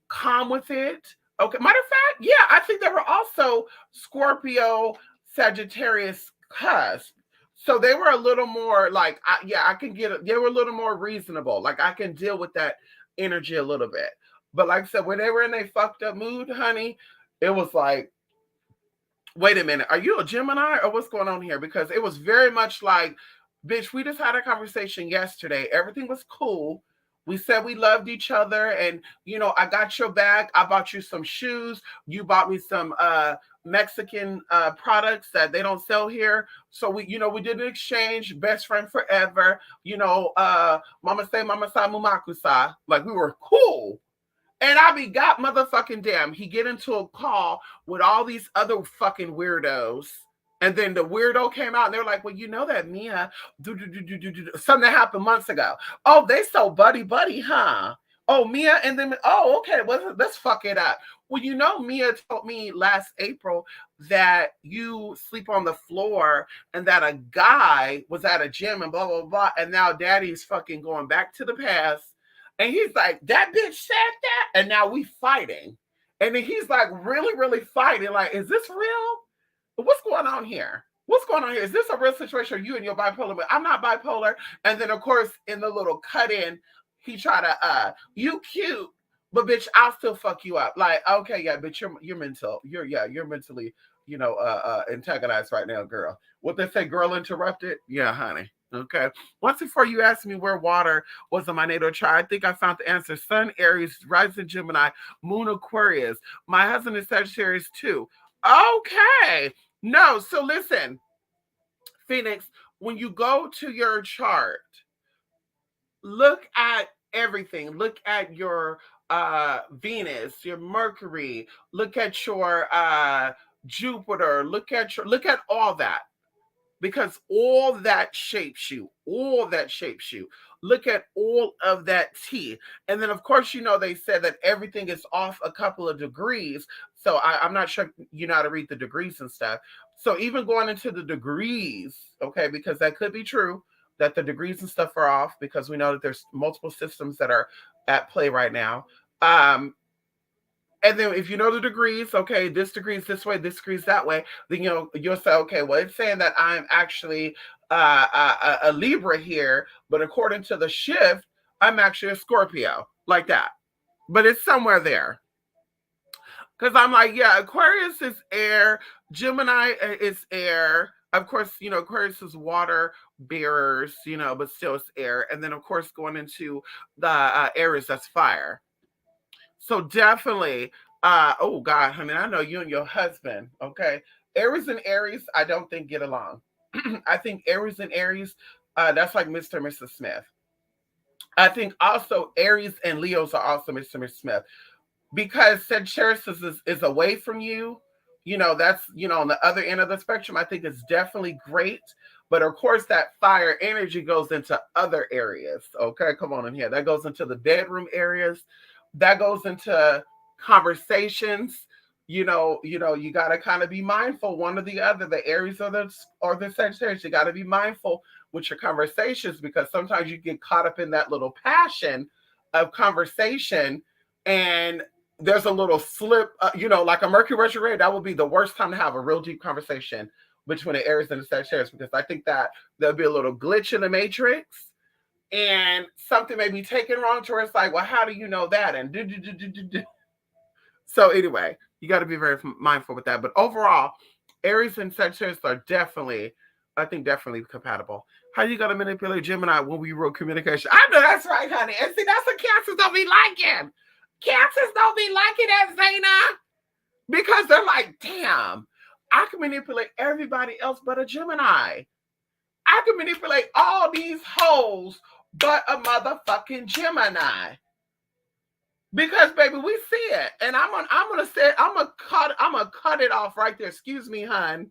calm with it. Okay. Matter of fact, yeah, I think they were also Scorpio Sagittarius cusp. So they were a little more like, I can get it. They were a little more reasonable. Like I can deal with that energy a little bit. But like I said, when they were in a fucked up mood, honey, it was like, wait a minute, are you a Gemini or what's going on here? Because it was very much like, bitch, we just had a conversation yesterday. Everything was cool. We said we loved each other and, I got your bag. I bought you some shoes. You bought me some Mexican products that they don't sell here. So we did an exchange, best friend forever. Mama say, mama sa, mumakusa. Like we were cool. And got motherfucking damn. He get into a call with all these other fucking weirdos. And then the weirdo came out and they're like, well, you know that Mia, something that happened months ago. Oh, they so buddy, huh? Oh, Mia, and then, oh, okay, well, let's fuck it up. Well, Mia told me last April that you sleep on the floor and that a guy was at a gym and blah, blah, blah. And now daddy's fucking going back to the past. And he's like, that bitch said that? And now we fighting. And then he's like, really, really fighting. Like, is this real? What's going on here? What's going on here? Is this a real situation? Or you and your bipolar? I'm not bipolar. And then of course in the little cut in, he try to you cute, but bitch, I'll still fuck you up. Like, okay, yeah, bitch, you're mental. You're mentally, antagonized right now, girl. What they say, girl interrupted? Yeah, honey. Okay. Once before you asked me where water was in my natal chart, I think I found the answer. Sun, Aries, rising Gemini, Moon, Aquarius. My husband is Sagittarius too. Okay. No, so listen, Phoenix, when you go to your chart, look at everything. Look at your Venus, your Mercury, look at your Jupiter, look at all that, because all that shapes you. All that shapes you. Look at all of that tea. And then, of course, they said that everything is off a couple of degrees. So I'm not sure you know how to read the degrees and stuff. So even going into the degrees, okay, because that could be true, that the degrees and stuff are off, because we know that there's multiple systems that are at play right now. And then if you know the degrees, okay, this degree is this way, this degree is that way, then you'll say, okay, well, it's saying that I'm actually a Libra here, but according to the shift, I'm actually a Scorpio, like that. But it's somewhere there. Because I'm like, yeah, Aquarius is air, Gemini is air. Of course, Aquarius is water bearers, but still it's air. And then, of course, going into the Aries, that's fire. So definitely, oh God, honey, I know you and your husband, okay? Aries and Aries, I don't think get along. I think Aries and Aries, that's like Mr. and Mrs. Smith. I think also Aries and Leos are also Mr. and Mrs. Smith, because Sagittarius is away from you. That's, on the other end of the spectrum. I think it's definitely great. But of course, that fire energy goes into other areas. Okay, come on in here. That goes into the bedroom areas. That goes into conversations. You got to kind of be mindful, one or the other, the Aries or the Sagittarius. You got to be mindful with your conversations, because sometimes you get caught up in that little passion of conversation, and there's a little slip, like a Mercury retrograde. That would be the worst time to have a real deep conversation between the Aries and the Sagittarius, because I think that there'll be a little glitch in the matrix, and something may be taken wrong to where it's like, well, how do you know that? And so anyway, you got to be very mindful with that. But overall, Aries and Sagittarius are definitely compatible. How you got to manipulate Gemini when we wrote communication? I know that's right, honey. And see, that's what Cancers don't be liking. Cancers don't be liking that, Zaina, because they're like, damn, I can manipulate everybody else but a Gemini. I can manipulate all these hoes but a motherfucking Gemini. Because baby, we see it. And I'm gonna cut it off right there. Excuse me, hun.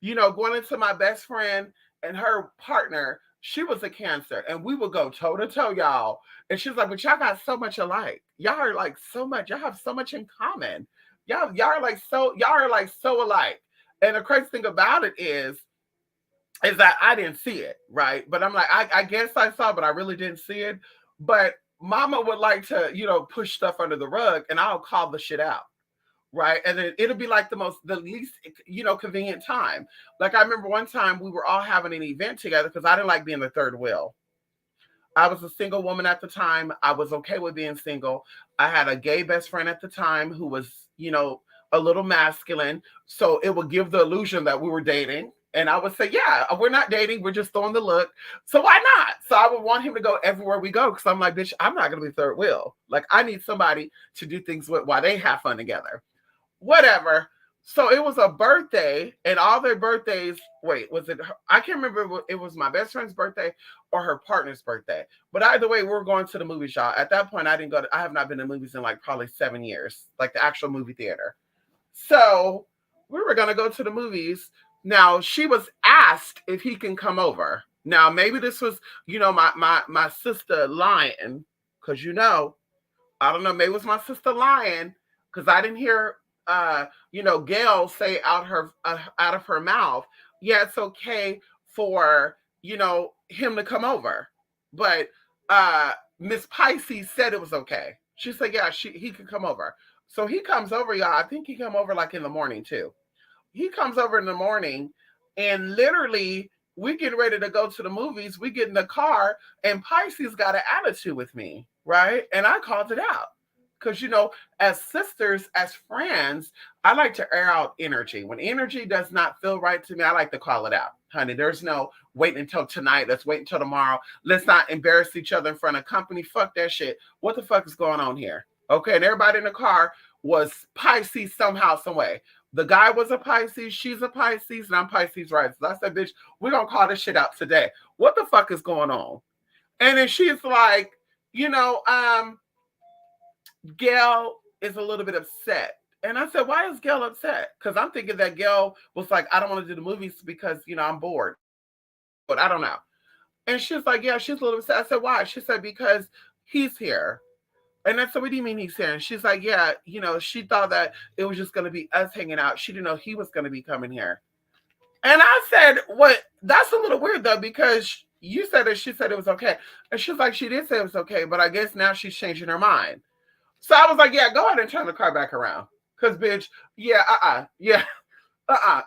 Going into my best friend and her partner, she was a Cancer, and we would go toe to toe, y'all. And she's like, but y'all got so much alike. Y'all are like so much, y'all have so much in common. Y'all are like so alike. And the crazy thing about it is that I didn't see it, right? But I'm like, I guess I saw, but I really didn't see it. But mama would like to, push stuff under the rug, and I'll call the shit out. Right. And then it'll be like the least, convenient time. Like I remember one time we were all having an event together, because I didn't like being the third wheel. I was a single woman at the time. I was okay with being single. I had a gay best friend at the time who was, a little masculine. So it would give the illusion that we were dating. And I would say, yeah, we're not dating. We're just throwing the look. So why not? So I would want him to go everywhere we go, because I'm like, bitch, I'm not going to be third wheel. Like, I need somebody to do things with while they have fun together. Whatever. So it was a birthday, and all their birthdays. Wait, was it? I can't remember if it was my best friend's birthday or her partner's birthday. But either way, we were going to the movies, y'all. At that point, I have not been to movies in like probably 7 years, like the actual movie theater. So we were gonna go to the movies. Now she was asked if he can come over. Now maybe this was, my sister lying, because I don't know, maybe it was my sister lying, because I didn't hear Gail say out of her mouth, yeah, it's okay for, him to come over. But Miss Pisces said it was okay. She said, yeah, he could come over. So he comes over, y'all. I think he come over like in the morning too. He comes over in the morning, And literally, we getting ready to go to the movies. We get in the car, and Pisces got an attitude with me, right? And I called it out. Because, as sisters, as friends, I like to air out energy. When energy does not feel right to me, I like to call it out. Honey, there's no waiting until tonight. Let's wait until tomorrow. Let's not embarrass each other in front of company. Fuck that shit. What the fuck is going on here? Okay, and everybody in the car was Pisces somehow, some way. The guy was a Pisces, she's a Pisces, and I'm Pisces rising. So I said, bitch, we're going to call this shit out today. What the fuck is going on? And then she's like, Gail is a little bit upset. And I said, why is Gail upset? Because I'm thinking that Gail was like, I don't want to do the movies because, I'm bored. But I don't know. And she's like, yeah, she's a little upset. I said, why? She said, because he's here. And I said, what do you mean he's here? And she's like, yeah, she thought that it was just going to be us hanging out. She didn't know he was going to be coming here. And I said, what? That's a little weird, though, because you said that she said it was okay. And she's like, she did say it was okay, but I guess now she's changing her mind. So I was like, yeah, go ahead and turn the car back around. Because, bitch,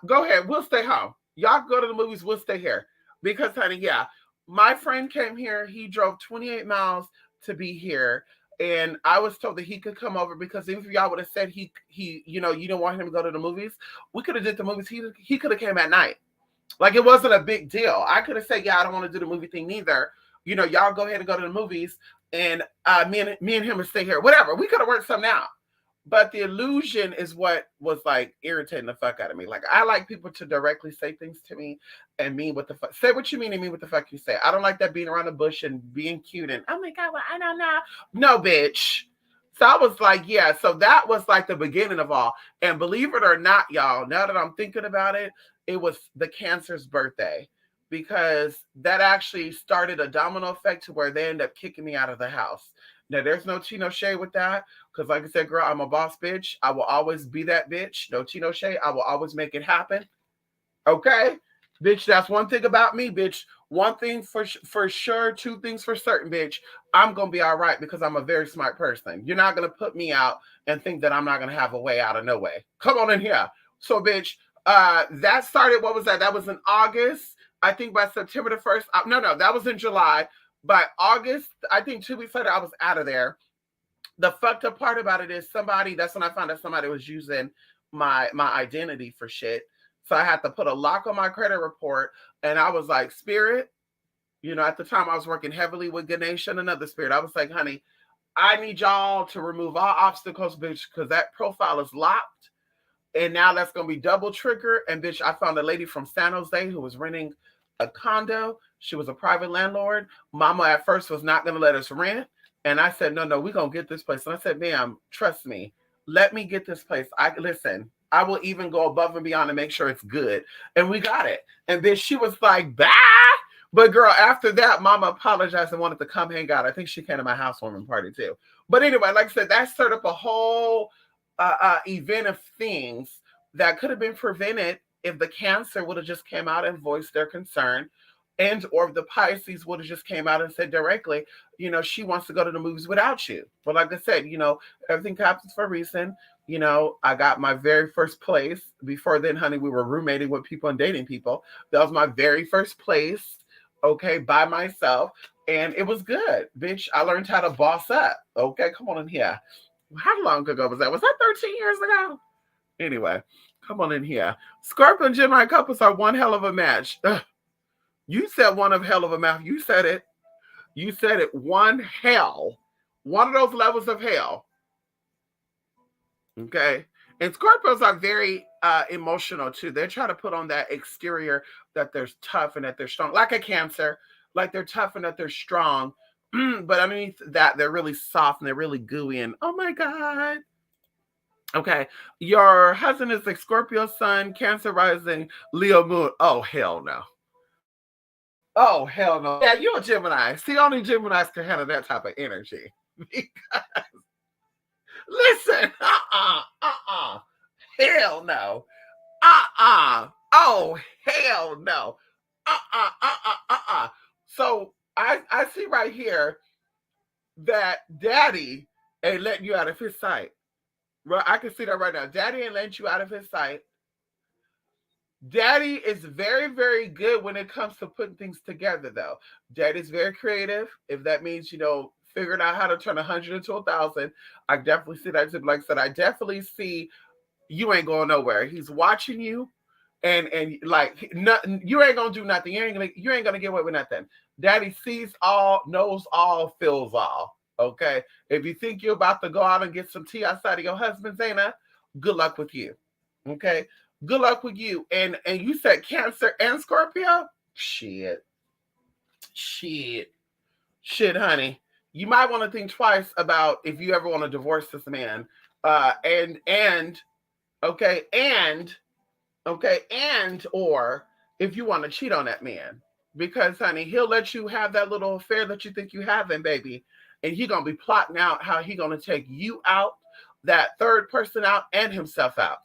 go ahead. We'll stay home. Y'all go to the movies. We'll stay here. Because, honey, yeah, my friend came here. He drove 28 miles to be here. And I was told that he could come over because if y'all would have said he you don't want him to go to the movies, we could have did the movies. He could have came at night. Like, it wasn't a big deal. I could have said, yeah, I don't want to do the movie thing neither. Y'all go ahead and go to the movies. And me and him would stay here. Whatever. We could have worked something out. But the illusion is what was like irritating the fuck out of me. Like, I like people to directly say things to me and mean what the fuck. Say what you mean and mean what the fuck you say. I don't like that being around the bush and being cute and, oh my God, well, I don't know. No, bitch. So I was like, yeah. So that was like the beginning of all. And believe it or not, y'all, now that I'm thinking about it, it was the Cancer's birthday. Because that actually started a domino effect to where they end up kicking me out of the house. Now, there's no tea, no shade with that. Because like I said, girl, I'm a boss bitch. I will always be that bitch. No tea, no shade. I will always make it happen. Okay? Bitch, that's one thing about me, bitch. One thing for sure, two things for certain, bitch. I'm going to be all right because I'm a very smart person. You're not going to put me out and think that I'm not going to have a way out of no way. Come on in here. So, bitch, that started, what was that? That was in August. I think by September the 1st, no, that was in July. By August, I think 2 weeks later, I was out of there. The fucked up part about it is that's when I found out somebody was using my identity for shit. So I had to put a lock on my credit report. And I was like, Spirit, at the time I was working heavily with Ganesha and another spirit. I was like, honey, I need y'all to remove all obstacles, bitch, because that profile is locked. And now that's going to be double trigger. And bitch, I found a lady from San Jose who was renting a condo. She was a private landlord. Mama at first was not going to let us rent. And I said, no, we're going to get this place. And I said, ma'am, trust me. Let me get this place. Listen, I will even go above and beyond to make sure it's good. And we got it. And then she was like, bah. But girl, after that, Mama apologized and wanted to come hang out. I think she came to my housewarming party too. But anyway, like I said, that stirred up a whole event of things that could have been prevented if the Cancer would have just came out and voiced their concern, and or if the Pisces would have just came out and said directly, she wants to go to the movies without you. But like I said, everything happens for a reason. I got my very first place. Before then, honey, we were roommating with people and dating people. That was my very first place, okay, by myself. And it was good, bitch. I learned how to boss up. Okay, come on in here. How long ago was that? Was that 13 years ago? Anyway, come on in here. Scorpio and Gemini couples are one hell of a match. Ugh. You said one of hell of a match. You said it. You said it. One hell. One of those levels of hell. Okay. And Scorpios are very emotional too. They're trying to put on that exterior that they're tough and that they're strong. Like a Cancer. Like they're tough and that they're strong. But underneath that, they're really soft and they're really gooey. And oh my God. Okay. Your husband is a Scorpio sun, Cancer rising, Leo moon. Oh, hell no. Oh, hell no. Yeah, you're a Gemini. See, only Geminis can handle that type of energy. Because, listen, hell no. Oh, hell no. So I see right here that Daddy ain't letting you out of his sight. Well, I can see that right now. Daddy ain't letting you out of his sight. Daddy is very, very good when it comes to putting things together, though. Daddy's very creative. If that means, figuring out how to turn 100 into 1,000, I definitely see that. Like I said, I definitely see you ain't going nowhere. He's watching you, and like nothing. You ain't gonna do nothing. You ain't gonna get away with nothing. Daddy sees all, knows all, feels all. Okay. If you think you're about to go out and get some tea outside of your husband's, Zayna, good luck with you. Okay. Good luck with you. And you said Cancer and Scorpio? Shit. Shit. Shit, honey. You might want to think twice about if you ever want to divorce this man. And okay, and or if you want to cheat on that man. Because honey, he'll let you have that little affair that you think you having, baby. And he gonna be plotting out how he gonna take you out, that third person out, and himself out.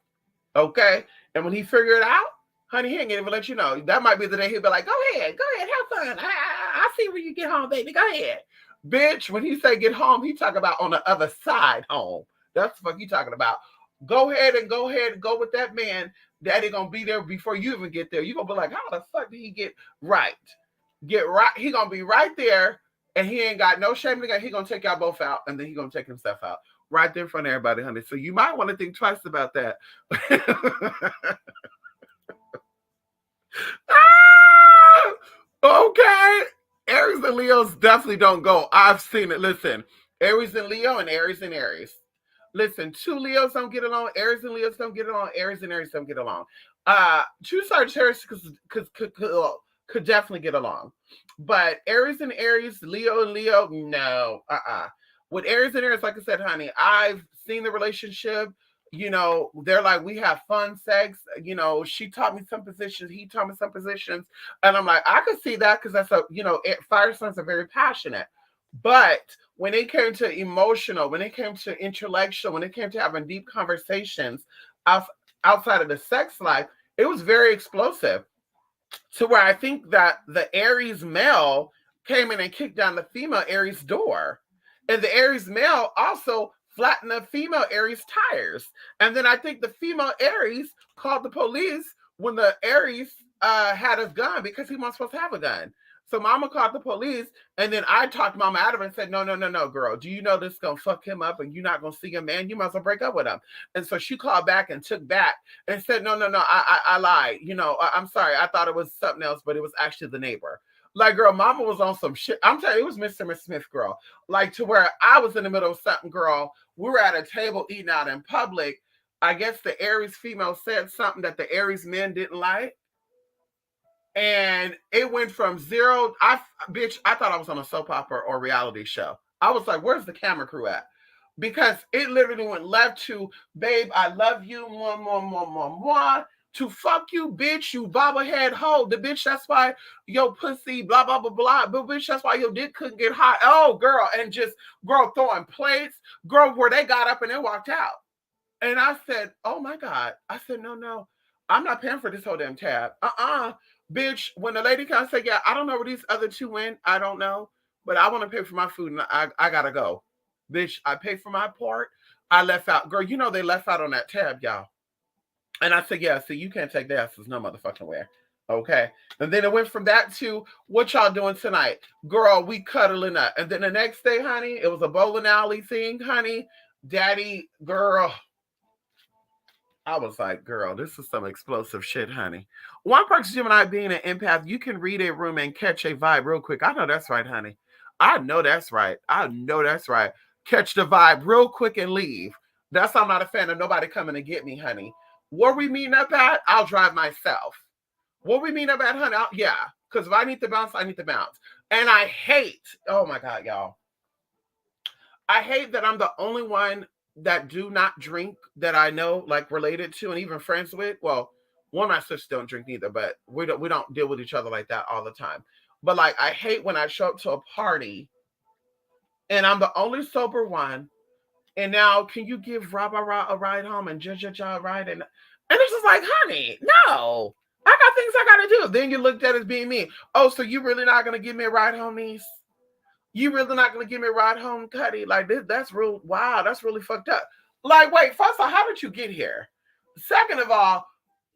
Okay? And when he figure it out, honey, he ain't gonna even let you know. That might be the day he'll be like, go ahead, have fun. I see when you get home, baby. Go ahead. Bitch, when he say get home, he talk about on the other side home. That's the fuck he talking about. Go ahead and go with that man. Daddy gonna be there before you even get there. You gonna be like, how the fuck did he get right? Get right. He gonna be right there, and he ain't got no shame in the game. He gonna take y'all both out, and then he gonna take himself out right there in front of everybody, honey. So you might want to think twice about that. Okay. Aries and Leos definitely don't go. I've seen it. Listen, Aries and Leo and Aries and Aries. Listen, two Leos don't get along. Aries and Leos don't get along. Aries and Aries don't get along. Two Sagittarius could definitely get along. But Aries and Aries, Leo and Leo, no. With Aries and Aries, like I said, honey, I've seen the relationship. They're like, we have fun sex. She taught me some positions, he taught me some positions. And I'm like, I could see that because fire signs are very passionate. But when it came to emotional, when it came to intellectual, when it came to having deep conversations outside of the sex life, it was very explosive. To where I think that the Aries male came in and kicked down the female Aries door. And the Aries male also flattened the female Aries tires. And then I think the female Aries called the police when the Aries had his gun because he wasn't supposed to have a gun. So mama called the police, and then I talked mama out of it and said, no, girl. Do you know this is going to fuck him up and you're not going to see him, man? You might as well break up with him. And so she called back and took back and said, no, I lied. I'm sorry. I thought it was something else, but it was actually the neighbor. Like, girl, mama was on some shit. I'm telling you, it was Mr. and Miss Smith, girl. Like, to where I was in the middle of something, girl. We were at a table eating out in public. I guess the Aries female said something that the Aries men didn't like. And it went from zero. I thought I was on a soap opera or reality show. I was like, where's the camera crew at? Because it literally went left to, babe, I love you, more, to fuck you, bitch, you bobblehead hoe. The bitch, that's why your pussy, blah, blah, blah, blah. But bitch, that's why your dick couldn't get hot. Oh, girl. And just, girl, throwing plates. Girl, where they got up and they walked out. And I said, oh my God. I said, no. I'm not paying for this whole damn tab. Bitch, when the lady kind of said, yeah, I don't know where these other two went. I don't know. But I want to pay for my food and I got to go. Bitch, I paid for my part. I left out. Girl, they left out on that tab, y'all. And I said, yeah, see, you can't take that. There's no motherfucking way. Okay. And then it went from that to, what y'all doing tonight? Girl, we cuddling up. And then the next day, honey, it was a bowling alley thing, honey. Daddy, girl. I was like, girl, this is some explosive shit, honey. One person, Gemini, being an empath, you can read a room and catch a vibe real quick. I know that's right, honey. I know that's right. Catch the vibe real quick and leave. That's why I'm not a fan of nobody coming to get me, honey. Where we meeting up at, I'll drive myself. Where we meeting up at, honey, yeah. Because if I need to bounce, I need to bounce. And I hate, oh my God, y'all. I hate that I'm the only one that do not drink that I know, like related to and even friends with. Well, one of my sisters don't drink neither, but we don't deal with each other like that all the time. But like, I hate when I show up to a party and I'm the only sober one. And now, can you give Rabba a ride home and Jaja a ride? And it's just like, honey, no, I got things I got to do. Then you looked at it as being me. Oh, so you really not going to give me a ride home, niece? You really not going to give me a ride home, Cuddy? Like, that's real. Wow, that's really fucked up. Like, wait, first of all, how did you get here? Second of all,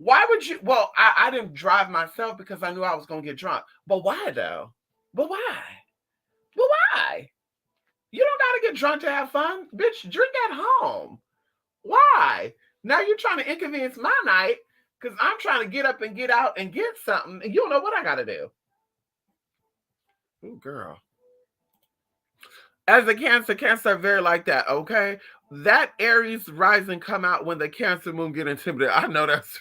Why would you? Well, I didn't drive myself because I knew I was going to get drunk. But why though? But why? But why? You don't got to get drunk to have fun. Bitch, drink at home. Why? Now you're trying to inconvenience my night because I'm trying to get up and get out and get something. And you don't know what I got to do. Ooh, girl. As a cancer are very like that, okay? That Aries rising come out when the Cancer moon get intimidated. I know that's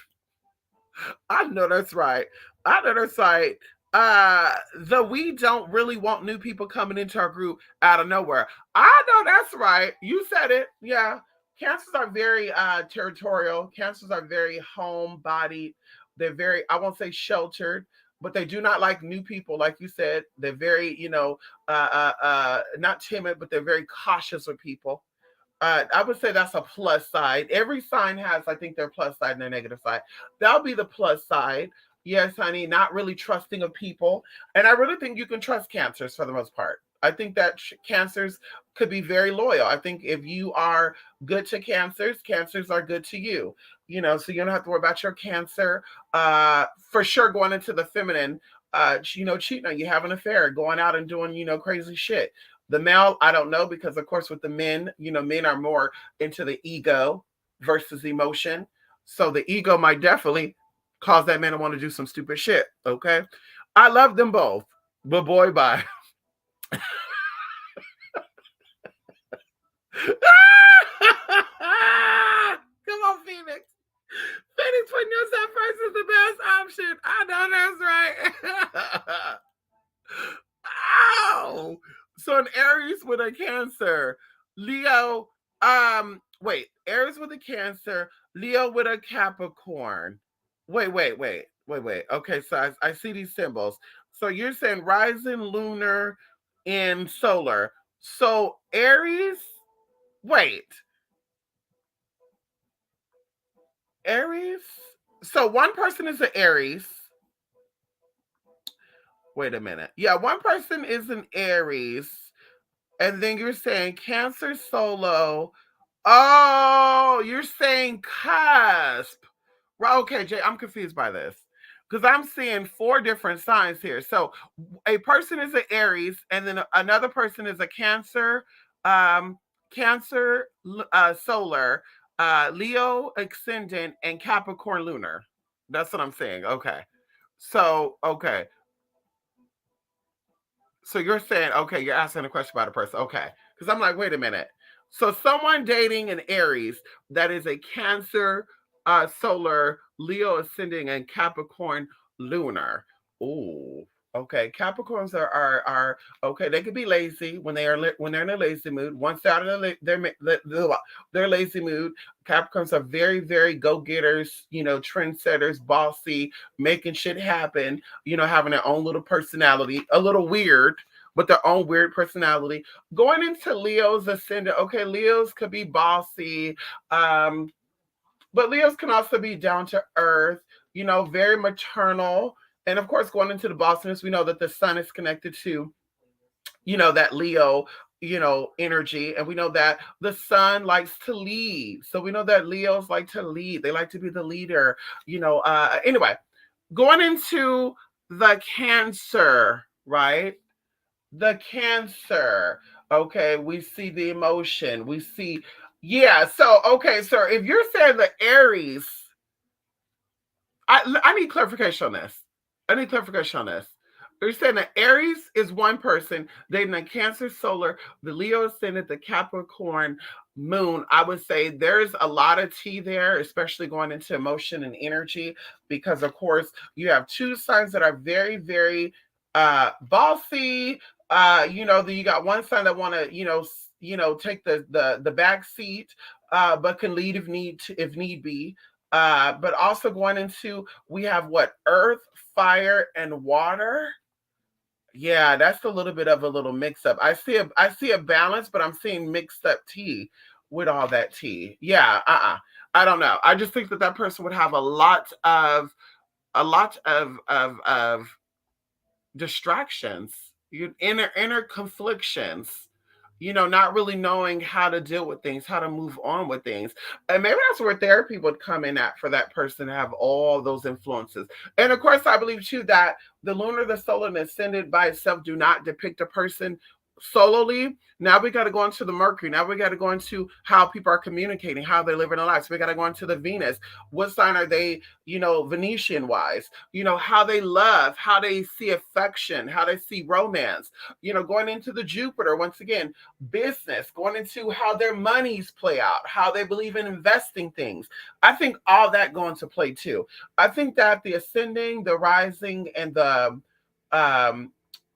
right. I know that's right. The we don't really want new people coming into our group out of nowhere. I know that's right. You said it. Yeah. Cancers are very territorial. Cancers are very homebodied. They're very, I won't say sheltered, but they do not like new people, like you said. They're very, not timid, but they're very cautious with people. I would say that's a plus side. Every sign has, I think, their plus side and their negative side. That'll be the plus side. Yes, honey, not really trusting of people. And I really think you can trust cancers for the most part. I think that cancers could be very loyal. I think if you are good to cancers, cancers are good to you. So you don't have to worry about your cancer. For sure, going into the feminine, cheating on you, have an affair, going out and doing, crazy shit. The male, I don't know, because of course with the men, men are more into the ego versus emotion. So the ego might definitely cause that man to want to do some stupid shit. Okay. I love them both. But boy, bye. Come on, Phoenix. Phoenix putting yourself first is the best option. I know that's right. Ow! So an Aries with a Cancer, Leo. Wait, Aries with a Cancer, Leo with a Capricorn. Wait. Okay, so I see these symbols. So you're saying rising, lunar, and solar. So Aries. Wait, Aries. So one person is an Aries. Wait a minute. Yeah, one person is an Aries. And then you're saying Cancer solo. Oh, you're saying cusp. Right, okay, Jay, I'm confused by this. Because I'm seeing four different signs here. So a person is an Aries, and then another person is a Cancer, um, Cancer solar, Leo ascendant, and Capricorn lunar. That's what I'm saying. Okay. So, okay. So you're saying, okay, you're asking a question about a person. Okay. Because I'm like, wait a minute. So someone dating an Aries that is a Cancer, solar, Leo ascending, and Capricorn lunar. Ooh. Okay, Capricorns are okay. They could be lazy when when they're in a lazy mood. Once they're out of their lazy mood, Capricorns are very very go getters. Trendsetters, bossy, making shit happen. Having their own little personality, a little weird, but their own weird personality. Going into Leo's ascendant, okay, Leos could be bossy, but Leos can also be down to earth, very maternal. And of course, going into the bossiness, we know that the sun is connected to, that Leo, energy. And we know that the sun likes to lead. So we know that Leos like to lead. They like to be the leader, anyway, going into the Cancer, right? The Cancer. Okay, we see the emotion. We see, yeah. So, okay, so if you're saying the Aries, I need clarification on this. You're saying that Aries is one person, then the Cancer solar, the Leo ascendant, the Capricorn moon. I would say there's a lot of tea there, especially going into emotion and energy, because of course you have two signs that are very, very bossy. You got one sign that want to, take the back seat, but can lead if need be. But also going into, we have what, earth, fire, and water. Yeah, that's a little bit of a little mix up. I see a balance, but I'm seeing mixed up tea with all that tea. Yeah, I don't know. I just think that person would have a lot of distractions, inner conflictions. not really knowing how to deal with things, how to move on with things. And maybe that's where therapy would come in at for that person to have all those influences. And of course, I believe too that the lunar, the solar, and the ascendant by itself do not depict a person solely. Now we got to go into the Mercury. Now we got to go into how people are communicating, how they're living their lives. We got to go into the Venus. What sign are they, Venetian wise? How they love, how they see affection, how they see romance. Going into the Jupiter, once again, business, going into how their monies play out, how they believe in investing things. I think all that go into play too. I think that the ascending, the rising, and um,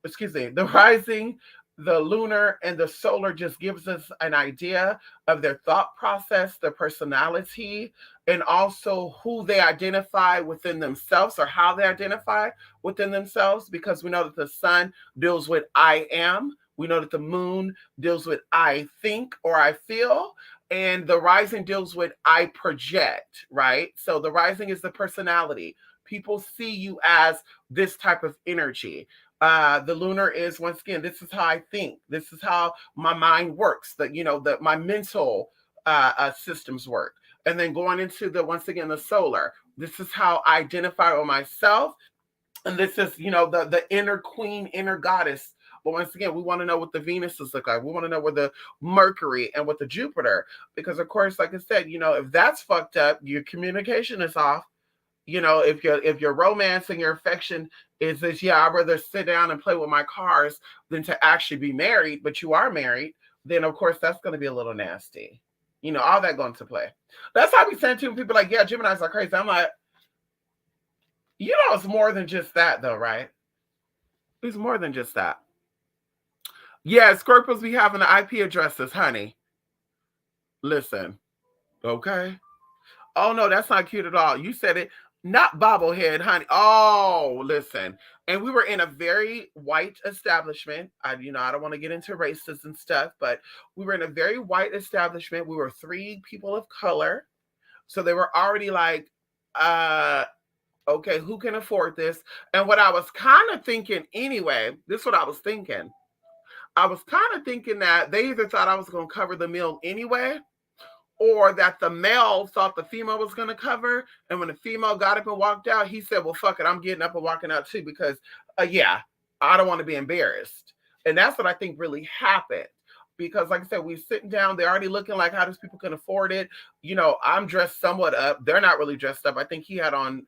the rising, the lunar, and the solar just gives us an idea of their thought process, their personality, and also who they identify within themselves or how they identify within themselves, because we know that the sun deals with I am. We know that the moon deals with I think or I feel, and the rising deals with I project, right? So the rising is the personality. People see you as this type of energy. The lunar is, once again, this is how I think. This is how my mind works. My mental systems work. And then going into once again, the solar. This is how I identify with myself. And this is, the inner queen, inner goddess. But once again, we want to know what the Venuses look like. We want to know where the Mercury and what the Jupiter, because of course, like I said, if that's fucked up, your communication is off. If your romance and your affection is this, yeah, I'd rather sit down and play with my cars than to actually be married, but you are married, then of course that's going to be a little nasty. All that going to play. That's how I be saying to people like, yeah, Geminis are crazy. I'm like, it's more than just that though, right? It's more than just that. Yeah, Scorpios be having the IP addresses, honey. Listen, okay. Oh no, that's not cute at all. You said it. Not bobblehead, honey. Oh, listen. And we were in a very white establishment. I don't want to get into races and stuff, but we were in a very white establishment. We were 3 people of color. So they were already like, okay, who can afford this? And what I was kind of thinking anyway, this is what I was thinking. I was kind of thinking that they either thought I was going to cover the meal anyway, or that the male thought the female was going to cover. And when the female got up and walked out, he said, well, fuck it, I'm getting up and walking out too, because, yeah, I don't want to be embarrassed. And that's what I think really happened. Because, like I said, we sitting down, they're already looking like how these people can afford it. I'm dressed somewhat up. They're not really dressed up. I think he had on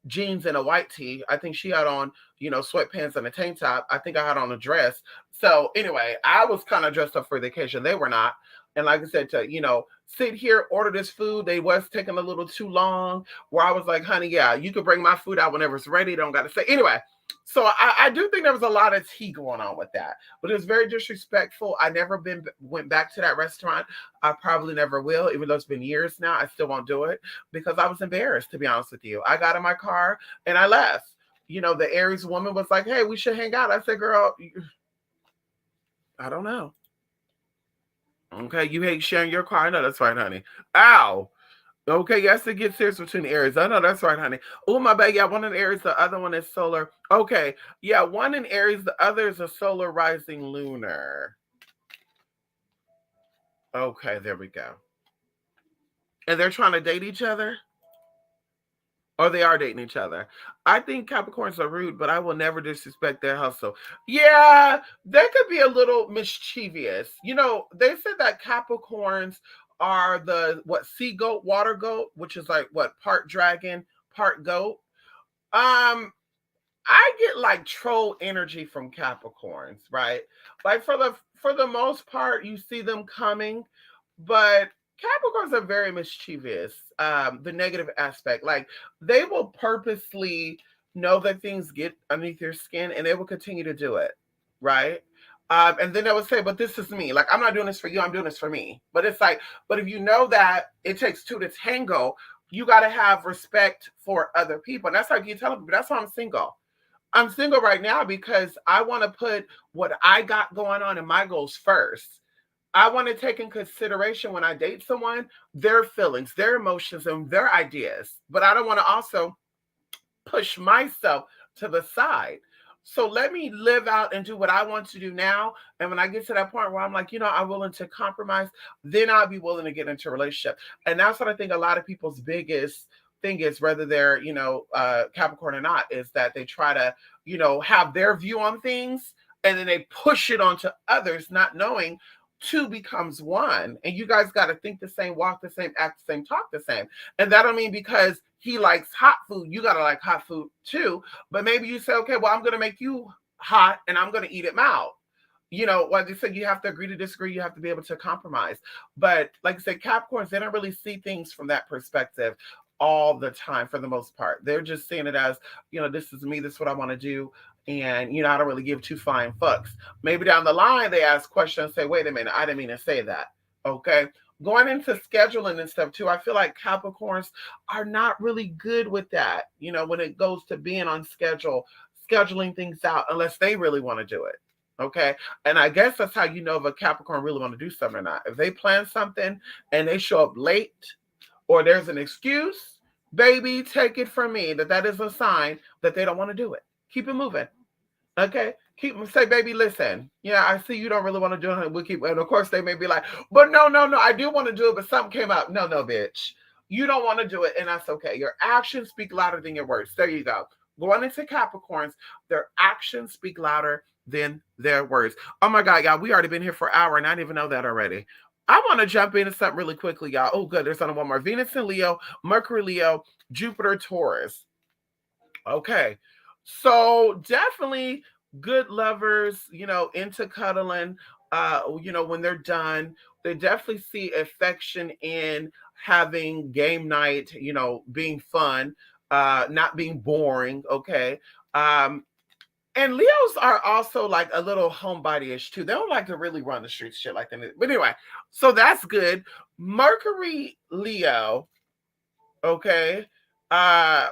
jeans and a white tee. I think she had on, sweatpants and a tank top. I think I had on a dress. So anyway, I was kind of dressed up for the occasion. They were not. And like I said, to, sit here, order this food, they was taking a little too long, where I was like, honey, yeah, you could bring my food out whenever it's ready. Don't got to say. Anyway, so I do think there was a lot of tea going on with that. But it was very disrespectful. I never went back to that restaurant. I probably never will, even though it's been years now. I still won't do it because I was embarrassed, to be honest with you. I got in my car and I left. The Aries woman was like, hey, we should hang out. I said, girl, I don't know. Okay, you hate sharing your car? I know that's right, honey. Ow. Okay, yes, it gets serious between the Aries. I know that's right, honey. Oh, my bad. Yeah, one in Aries, the other one is solar. Okay, yeah, one in Aries, the other is a solar rising lunar. Okay, there we go. And they're trying to date each other? Or they are dating each other. I think Capricorns are rude, but I will never disrespect their hustle. Yeah, they could be a little mischievous. They said that Capricorns are the sea goat, water goat, which is like part dragon, part goat. I get like troll energy from Capricorns, right? Like for the most part, you see them coming, but Capricorns are very mischievous. The negative aspect, like they will purposely know that things get underneath your skin, and they will continue to do it, right? And then they would say, "But this is me. Like I'm not doing this for you. I'm doing this for me." But it's like, but if you know that it takes 2 to tango, you got to have respect for other people. And that's how you tell people. That's why I'm single. I'm single right now because I want to put what I got going on in my goals first. I want to take in consideration when I date someone, their feelings, their emotions, and their ideas. But I don't want to also push myself to the side. So let me live out and do what I want to do now. And when I get to that point where I'm like, I'm willing to compromise, then I'll be willing to get into a relationship. And that's what I think a lot of people's biggest thing is, whether they're, Capricorn or not, is that they try to, have their view on things and then they push it onto others, not knowing two becomes one. And you guys got to think the same, walk the same, act the same, talk the same. And that don't mean because he likes hot food, you got to like hot food too. But maybe you say, okay, well, I'm going to make you hot and I'm going to eat it mild. Like they said, you have to agree to disagree. You have to be able to compromise. But like I said, Capricorns, they don't really see things from that perspective all the time for the most part. They're just seeing it as, this is me, this is what I want to do. And, I don't really give two flying fucks. Maybe down the line, they ask questions and say, wait a minute, I didn't mean to say that. Okay. Going into scheduling and stuff too, I feel like Capricorns are not really good with that, when it goes to being on schedule, scheduling things out, unless they really want to do it. Okay. And I guess that's how you know if a Capricorn really want to do something or not. If they plan something and they show up late or there's an excuse, baby, take it from me that is a sign that they don't want to do it. Keep it moving. Okay, say, baby, listen. Yeah, I see you don't really want to do it. We'll keep, and of course they may be like, but no, I do want to do it, but something came up. No, bitch, you don't want to do it, and that's okay. Your actions speak louder than your words. There you go. Going into Capricorns, their actions speak louder than their words. Oh my God, y'all, we already been here for an hour, and I didn't even know that already. I want to jump into something really quickly, y'all. Oh, good. There's only one more. Venus in Leo, Mercury Leo, Jupiter Taurus. Okay. So definitely good lovers, into cuddling, when they're done, they definitely see affection in having game night, being fun, not being boring. Okay. And Leos are also like a little homebody-ish too. They don't like to really run the streets, shit like that. But anyway, so that's good. Mercury Leo, okay.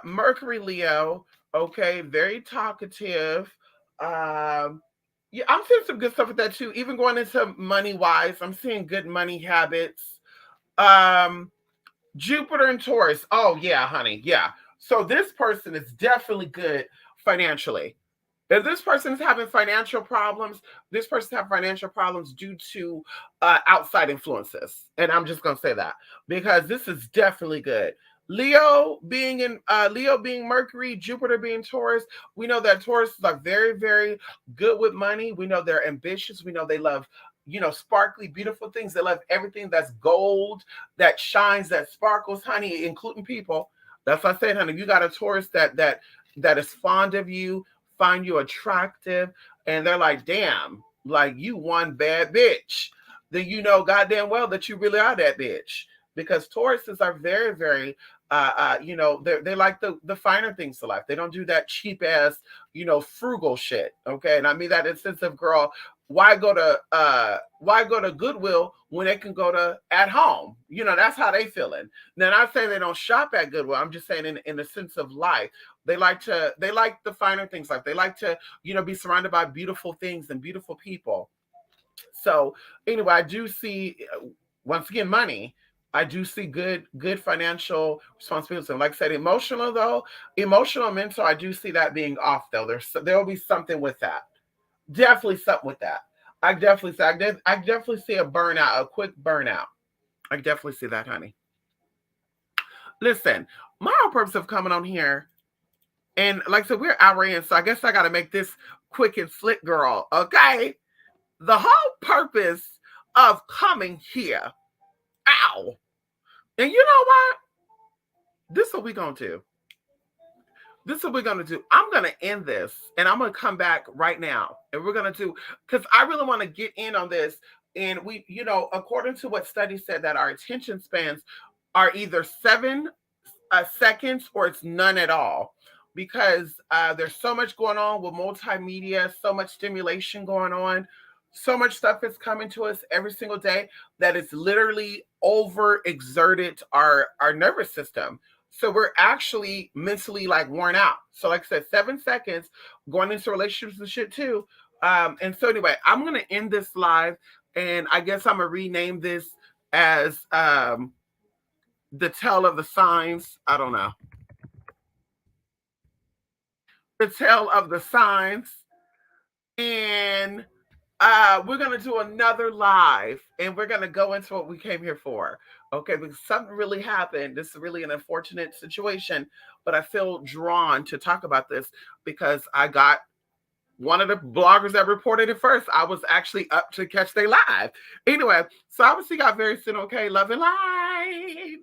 Mercury Leo, okay, very talkative. Yeah, I'm seeing some good stuff with that too. Even going into money wise, I'm seeing good money habits. Jupiter and Taurus. Oh yeah, honey. Yeah. So this person is definitely good financially. If this person is having financial problems, this person have financial problems due to outside influences. And I'm just going to say that because this is definitely good. Leo being Mercury, Jupiter being Taurus, we know that Tauruses are very, very good with money. We know they're ambitious. We know they love, sparkly, beautiful things. They love everything that's gold, that shines, that sparkles, honey, including people. That's what I said, honey. If you got a Taurus that is fond of you, find you attractive, and they're like, damn, like you one bad bitch, then you know goddamn well that you really are that bitch. Because Tauruses are very, very they like the finer things to life. They don't do that cheap ass, frugal shit. Okay. And I mean that in the sense of, girl, why go to Goodwill when they can go to at home? That's how they feeling. Now, not saying they don't shop at Goodwill. I'm just saying in the sense of life. They like the finer things. Like they like to, be surrounded by beautiful things and beautiful people. So anyway, I do see, once again, money. I do see good financial responsibility. And like I said, emotional mental, I do see that being off though. There will be something with that. Definitely something with that. I definitely see a burnout, a quick burnout. I definitely see that, honey. Listen, my whole purpose of coming on here, and like I said, we're hour in, so I guess I got to make this quick and slick, girl. Okay, the whole purpose of coming here, ow, and you know what? This is what we're gonna do. I'm gonna end this, and I'm gonna come back right now, and we're gonna do, because I really want to get in on this. And we, according to what studies said, that our attention spans are either 7 seconds or it's none at all, because there's so much going on with multimedia, so much stimulation going on, so much stuff is coming to us every single day that it's literally overexerted our nervous system. So we're actually mentally like worn out. So like I said, 7 seconds going into relationships and shit too. And so anyway, I'm going to end this live, and I guess I'm going to rename this as the Tale of the Signs. I don't know. The Tale of the Signs. And we're gonna do another live, and we're gonna go into what we came here for. Okay, because something really happened. This is really an unfortunate situation, but I feel drawn to talk about this because I got one of the bloggers that reported it first. I was actually up to catch they live. Anyway, so I will see y'all very soon. Okay, love and light.